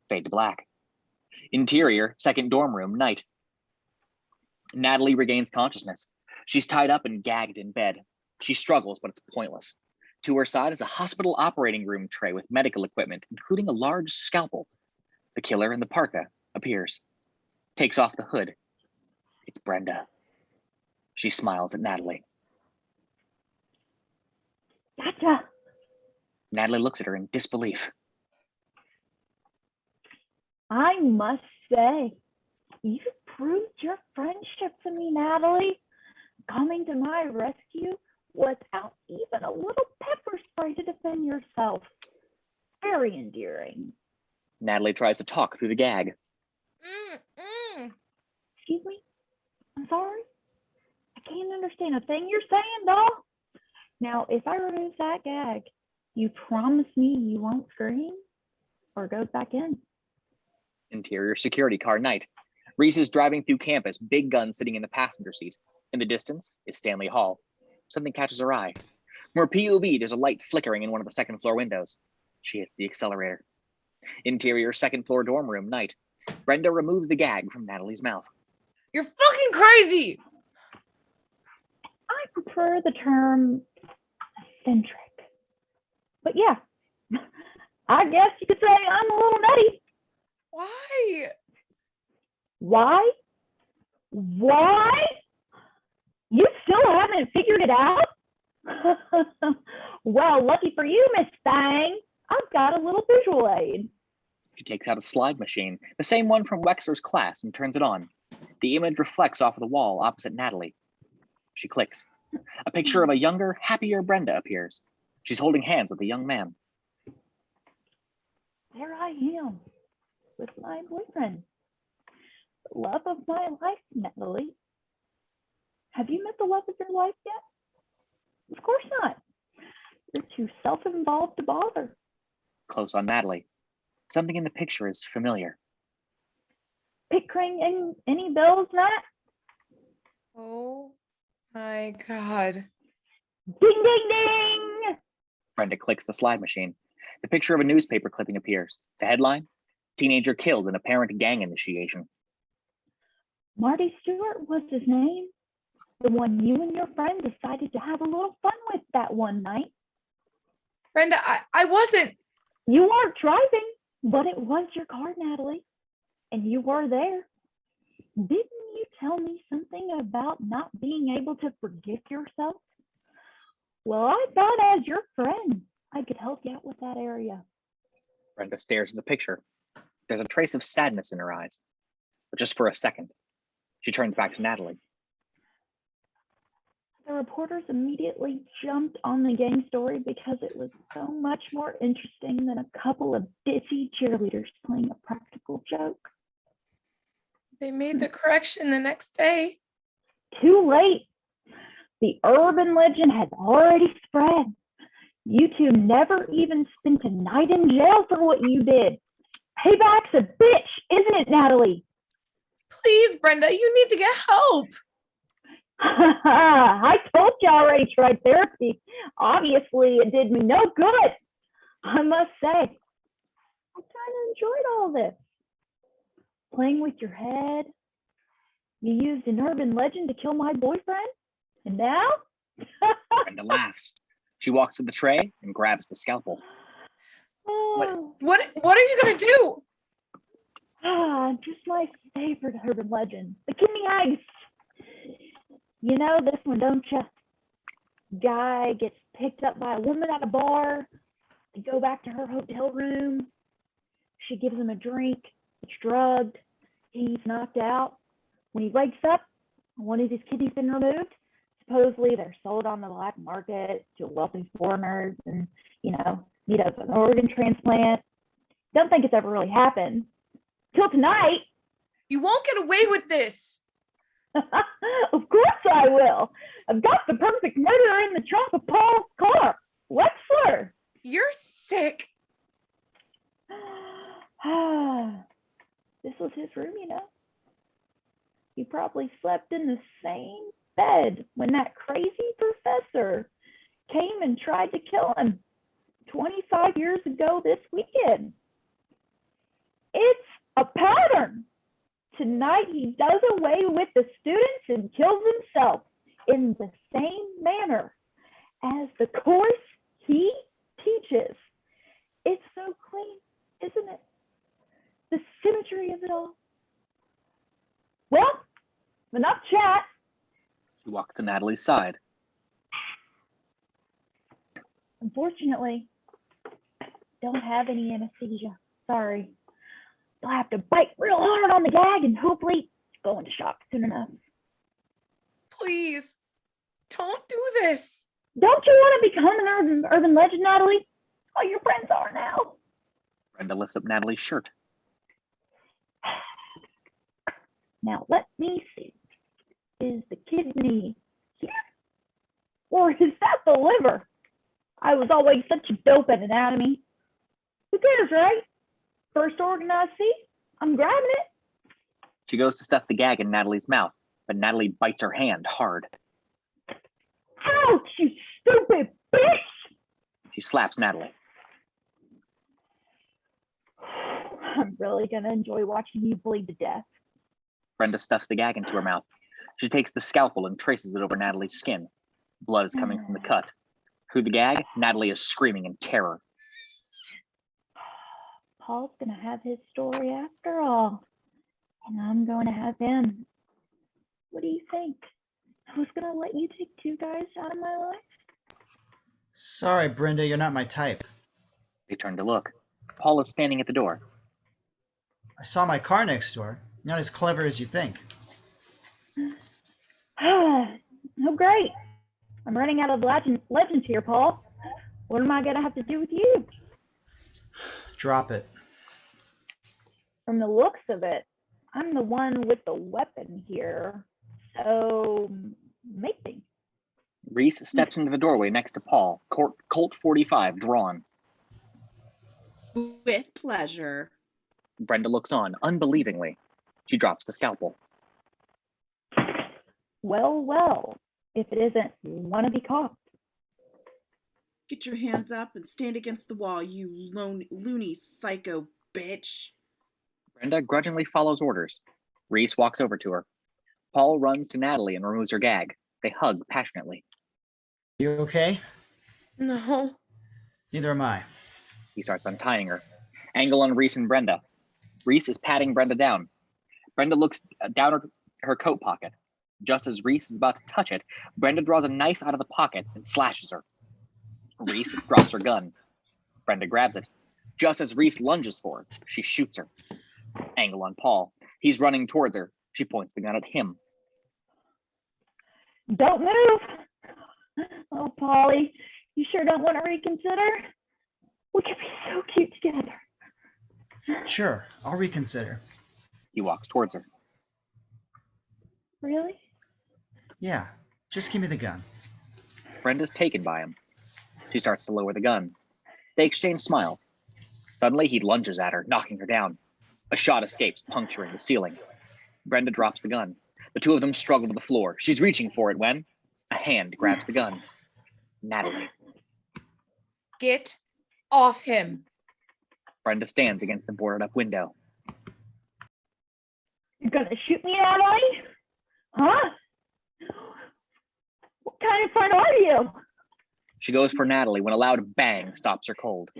Fade to black. Interior, second dorm room, night. Natalie regains consciousness. She's tied up and gagged in bed. She struggles, but it's pointless. To her side is a hospital operating room tray with medical equipment, including a large scalpel. The killer in the parka appears, takes off the hood. It's Brenda. She smiles at Natalie. Gotcha. Natalie looks at her in disbelief. I must say, you proved your friendship to me, Natalie. Coming to my rescue without even a little pepper spray to defend yourself. Very endearing. Natalie tries to talk through the gag. Excuse me? I'm sorry? I can't understand a thing you're saying, doll. Now, if I remove that gag, you promise me you won't scream or go back in? Interior security car, night. Reese is driving through campus, big gun sitting in the passenger seat. In the distance is Stanley Hall. Something catches her eye. From her POV, there's a light flickering in one of the second floor windows. She hits the accelerator. Interior second floor dorm room, night. Brenda removes the gag from Natalie's mouth. You're fucking crazy! I prefer the term eccentric. But yeah, I guess you could say I'm a little nutty. Why? Why? Why? You still haven't figured it out? Well, lucky for you, Miss Thang. I've got a little visual aid. She takes out a slide machine, the same one from Wexler's class, and turns it on. The image reflects off of the wall opposite Natalie. She clicks. A picture of a younger, happier Brenda appears. She's holding hands with a young man. There I am with my boyfriend. The love of my life, Natalie. Have you met the love of your life yet? Of course not. You're too self-involved to bother. Close on Natalie. Something in the picture is familiar. Picturing any bills, Nat? Oh my God. Ding, ding, ding! Brenda clicks the slide machine. The picture of a newspaper clipping appears. The headline, teenager killed in apparent gang initiation. Marty Stewart was his name. The one you and your friend decided to have a little fun with that one night. Brenda, I wasn't. You weren't driving, but it was your car, Natalie. And you were there. Didn't tell me something about not being able to forgive yourself? Well, I thought as your friend, I could help you out with that area. Brenda stares at the picture. There's a trace of sadness in her eyes, but just for a second. She turns back to Natalie. The reporters immediately jumped on the gang story because it was so much more interesting than a couple of ditzy cheerleaders playing a practical joke. They made the correction the next day. Too late. The urban legend had already spread. You two never even spent a night in jail for what you did. Payback's a bitch, isn't it, Natalie? Please, Brenda, you need to get help. I told you I already tried therapy. Obviously, it did me no good. I must say, I kind of enjoyed all this. Playing with your head. You used an urban legend to kill my boyfriend? And now? Brenda laughs. She walks to the tray and grabs the scalpel. What are you gonna do? Just my favorite urban legend. The kidney eggs. You know this one, don't you? Guy gets picked up by a woman at a bar. They go back to her hotel room. She gives him a drink. It's drugged. He's knocked out. When he wakes up, one of his kidneys been removed. Supposedly they're sold on the black market to wealthy foreigners and, need an organ transplant. Don't think it's ever really happened. Till tonight. You won't get away with this. Of course I will. I've got the perfect murderer in the trunk of Paul's car. Wexler. You're sick. This was his room, He probably slept in the same bed when that crazy professor came and tried to kill him 25 years ago this weekend. It's a pattern. Tonight he does away with the students and kills himself in the same manner as the course he teaches. It's so clean, isn't it? The symmetry of it all. Well, enough chat. She walks to Natalie's side. Unfortunately, don't have any anesthesia. Sorry. You'll have to bite real hard on the gag and hopefully go into shock soon enough. Please, don't do this. Don't you want to become an urban legend, Natalie? All your friends are now. Brenda lifts up Natalie's shirt. Now, let me see. Is the kidney here? Or is that the liver? I was always such a dope at anatomy. Who cares, right? First organ I see, I'm grabbing it. She goes to stuff the gag in Natalie's mouth, but Natalie bites her hand hard. Ouch, you stupid bitch! She slaps Natalie. I'm really gonna enjoy watching you bleed to death. Brenda stuffs the gag into her mouth. She takes the scalpel and traces it over Natalie's skin. Blood is coming from the cut. Through the gag, Natalie is screaming in terror. Paul's gonna have his story after all, and I'm going to have him. What do you think? I was gonna let you take two guys out of my life? Sorry, Brenda, you're not my type. They turn to look. Paul is standing at the door. I saw my car next door. Not as clever as you think. Oh, great. I'm running out of legends here, Paul. What am I gonna have to do with you? Drop it. From the looks of it, I'm the one with the weapon here. So, maybe. Reese steps into the doorway next to Paul, Colt 45 drawn. With pleasure. Brenda looks on, unbelievingly. She drops the scalpel. Well, if it isn't, wanna be caught. Get your hands up and stand against the wall, you loony psycho bitch. Brenda grudgingly follows orders. Reese walks over to her. Paul runs to Natalie and removes her gag. They hug passionately. You okay? No. Neither am I. He starts untying her. Angle on Reese and Brenda. Reese is patting Brenda down. Brenda looks down her coat pocket. Just as Reese is about to touch it, Brenda draws a knife out of the pocket and slashes her. Reese drops her gun. Brenda grabs it. Just as Reese lunges for it, she shoots her. Angle on Paul. He's running towards her. She points the gun at him. Don't move. Oh, Polly, you sure don't want to reconsider? We could be so cute together. Sure, I'll reconsider. He walks towards her. Really? Yeah, just give me the gun. Brenda's taken by him. She starts to lower the gun. They exchange smiles. Suddenly, he lunges at her, knocking her down. A shot escapes, puncturing the ceiling. Brenda drops the gun. The two of them struggle to the floor. She's reaching for it when a hand grabs the gun. Natalie. Get off him. Brenda stands against the boarded-up window. You're gonna shoot me, Natalie? Huh? What kind of friend are you? She goes for Natalie when a loud bang stops her cold.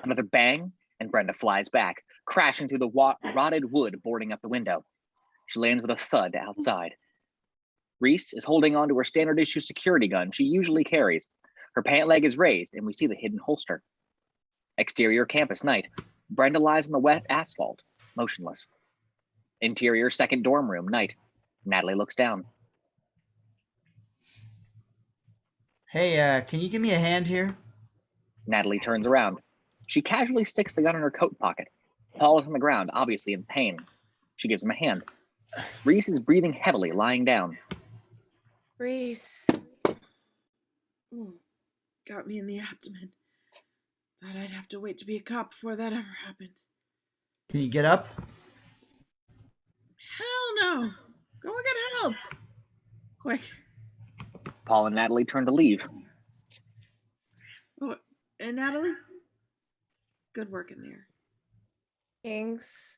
Another bang, and Brenda flies back, crashing through the rotted wood boarding up the window. She lands with a thud outside. Reese is holding on to her standard issue security gun she usually carries. Her pant leg is raised, and we see the hidden holster. Exterior campus night. Brenda lies on the wet asphalt, motionless. Interior second dorm room night. Natalie looks down. Hey, can you give me a hand here? Natalie turns around. She casually sticks the gun in her coat pocket. Paul is on the ground, obviously in pain. She gives him a hand. Reese is breathing heavily, lying down. Reese. Ooh, got me in the abdomen. Thought I'd have to wait to be a cop before that ever happened. Can you get up? Hell no! Go and get help! Quick. Paul and Natalie turn to leave. Oh, and Natalie? Good work in there. Thanks.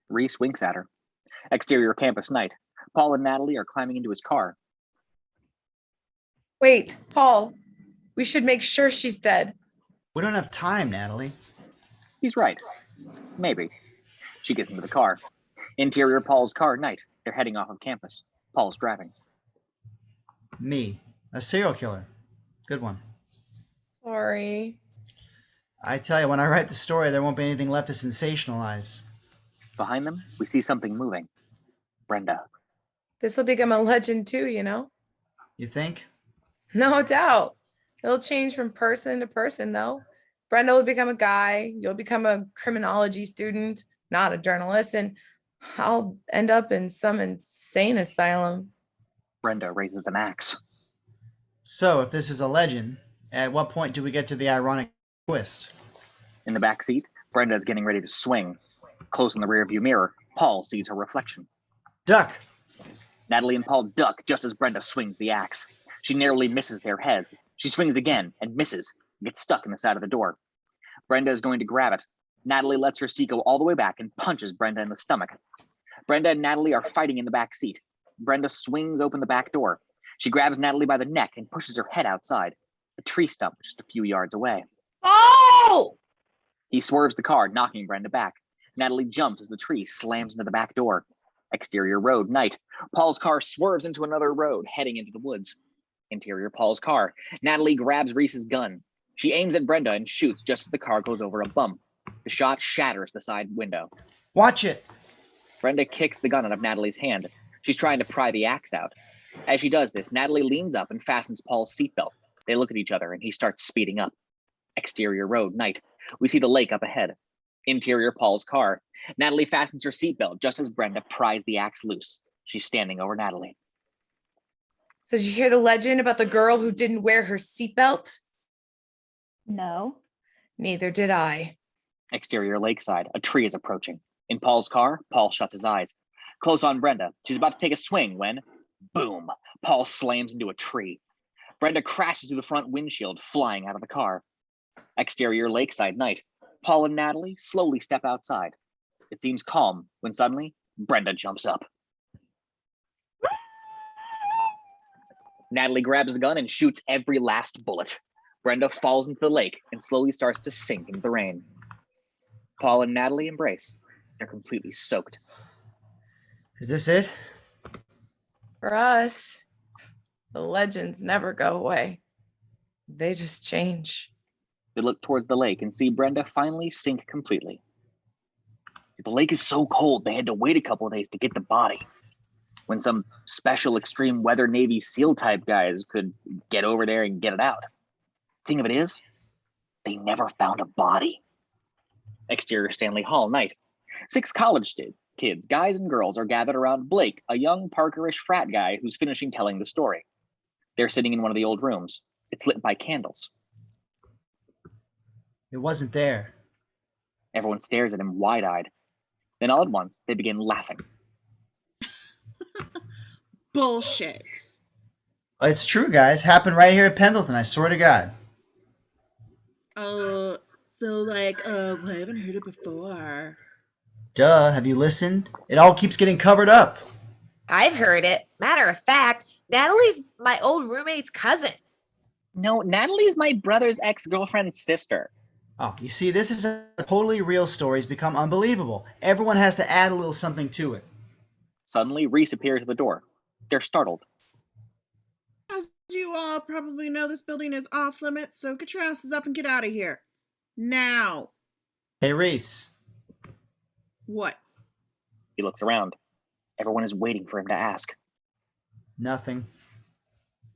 Reese winks at her. Exterior campus night. Paul and Natalie are climbing into his car. Wait, Paul. We should make sure she's dead. We don't have time, Natalie. He's right. Maybe. She gets into the car. Interior Paul's car night. They're heading off of campus. Paul's driving. Me, a serial killer. Good one. Sorry. I tell you, when I write the story, there won't be anything left to sensationalize. Behind them, we see something moving. Brenda. This will become a legend too, you know? You think? No doubt. It'll change from person to person, though. Brenda will become a guy. You'll become a criminology student, not a journalist. And I'll end up in some insane asylum. Brenda raises an axe. So, if this is a legend, at what point do we get to the ironic twist? In the back seat, Brenda is getting ready to swing. Close in the rearview mirror, Paul sees her reflection. Duck! Natalie and Paul duck just as Brenda swings the axe. She narrowly misses their heads. She swings again and misses, gets stuck in the side of the door. Brenda is going to grab it. Natalie lets her seat go all the way back and punches Brenda in the stomach. Brenda and Natalie are fighting in the back seat. Brenda swings open the back door. She grabs Natalie by the neck and pushes her head outside, a tree stump just a few yards away. Oh! He swerves the car, knocking Brenda back. Natalie jumps as the tree slams into the back door. Exterior road, night. Paul's car swerves into another road, heading into the woods. Interior Paul's car. Natalie grabs Reese's gun. She aims at Brenda and shoots just as the car goes over a bump. The shot shatters the side window. Watch it! Brenda kicks the gun out of Natalie's hand. She's trying to pry the axe out. As she does this, Natalie leans up and fastens Paul's seatbelt. They look at each other and he starts speeding up. Exterior road, night. We see the lake up ahead. Interior Paul's car. Natalie fastens her seatbelt just as Brenda pries the axe loose. She's standing over Natalie. So did you hear the legend about the girl who didn't wear her seatbelt? No. Neither did I. Exterior lakeside. A tree is approaching. In Paul's car, Paul shuts his eyes. Close on Brenda. She's about to take a swing when, boom, Paul slams into a tree. Brenda crashes through the front windshield, flying out of the car. Exterior lakeside night. Paul and Natalie slowly step outside. It seems calm when suddenly Brenda jumps up. Natalie grabs the gun and shoots every last bullet. Brenda falls into the lake and slowly starts to sink into the rain. Paul and Natalie embrace. They're completely soaked. Is this it? For us, the legends never go away. They just change. They look towards the lake and see Brenda finally sink completely. The lake is so cold they had to wait a couple of days to get the body. When some special extreme weather Navy SEAL type guys could get over there and get it out. Thing of it is, they never found a body. Exterior Stanley Hall night. 6 college kids, guys and girls, are gathered around Blake, a young Parkerish frat guy who's finishing telling the story. They're sitting in one of the old rooms. It's lit by candles. It wasn't there. Everyone stares at him wide-eyed. Then all at once, they begin laughing. Bullshit. It's true, guys. Happened right here at Pendleton, I swear to God. I haven't heard it before. Duh, have you listened? It all keeps getting covered up. I've heard it. Matter of fact, Natalie's my old roommate's cousin. No, Natalie's my brother's ex-girlfriend's sister. Oh, you see, this is a totally real story's become unbelievable. Everyone has to add a little something to it. Suddenly, Reese appears at the door. They're startled. As you all probably know, this building is off limits, so get your asses up and get out of here. Now. Hey, Reese. What? He looks around. Everyone is waiting for him to ask. Nothing.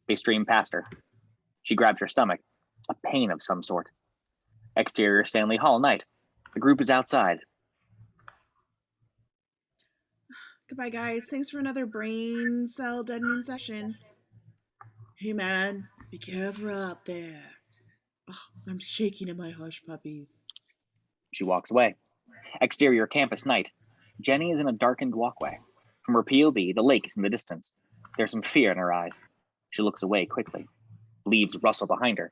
They stream past her. She grabs her stomach. A pain of some sort. Exterior Stanley Hall night. The group is outside. Goodbye, guys. Thanks for another brain cell deadening session. Hey, man. Be careful out there. Oh, I'm shaking in my hush puppies. She walks away. Exterior campus night. Jenny is in a darkened walkway. From her POV, the lake is in the distance. There's some fear in her eyes. She looks away quickly. Leaves rustle behind her.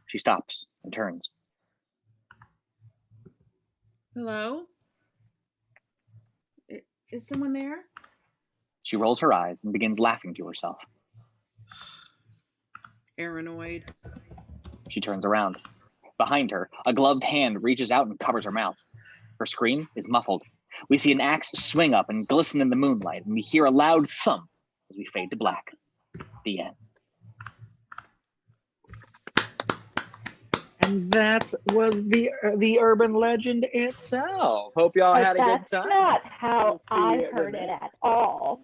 She stops and turns. Hello? Is someone there? She rolls her eyes and begins laughing to herself. Paranoid. She turns around. Behind her, a gloved hand reaches out and covers her mouth. Her scream is muffled. We see an axe swing up and glisten in the moonlight, and we hear a loud thump as we fade to black. The end. And that was the urban legend itself. Hope y'all had a good That's time. not how See I you heard in a it at all.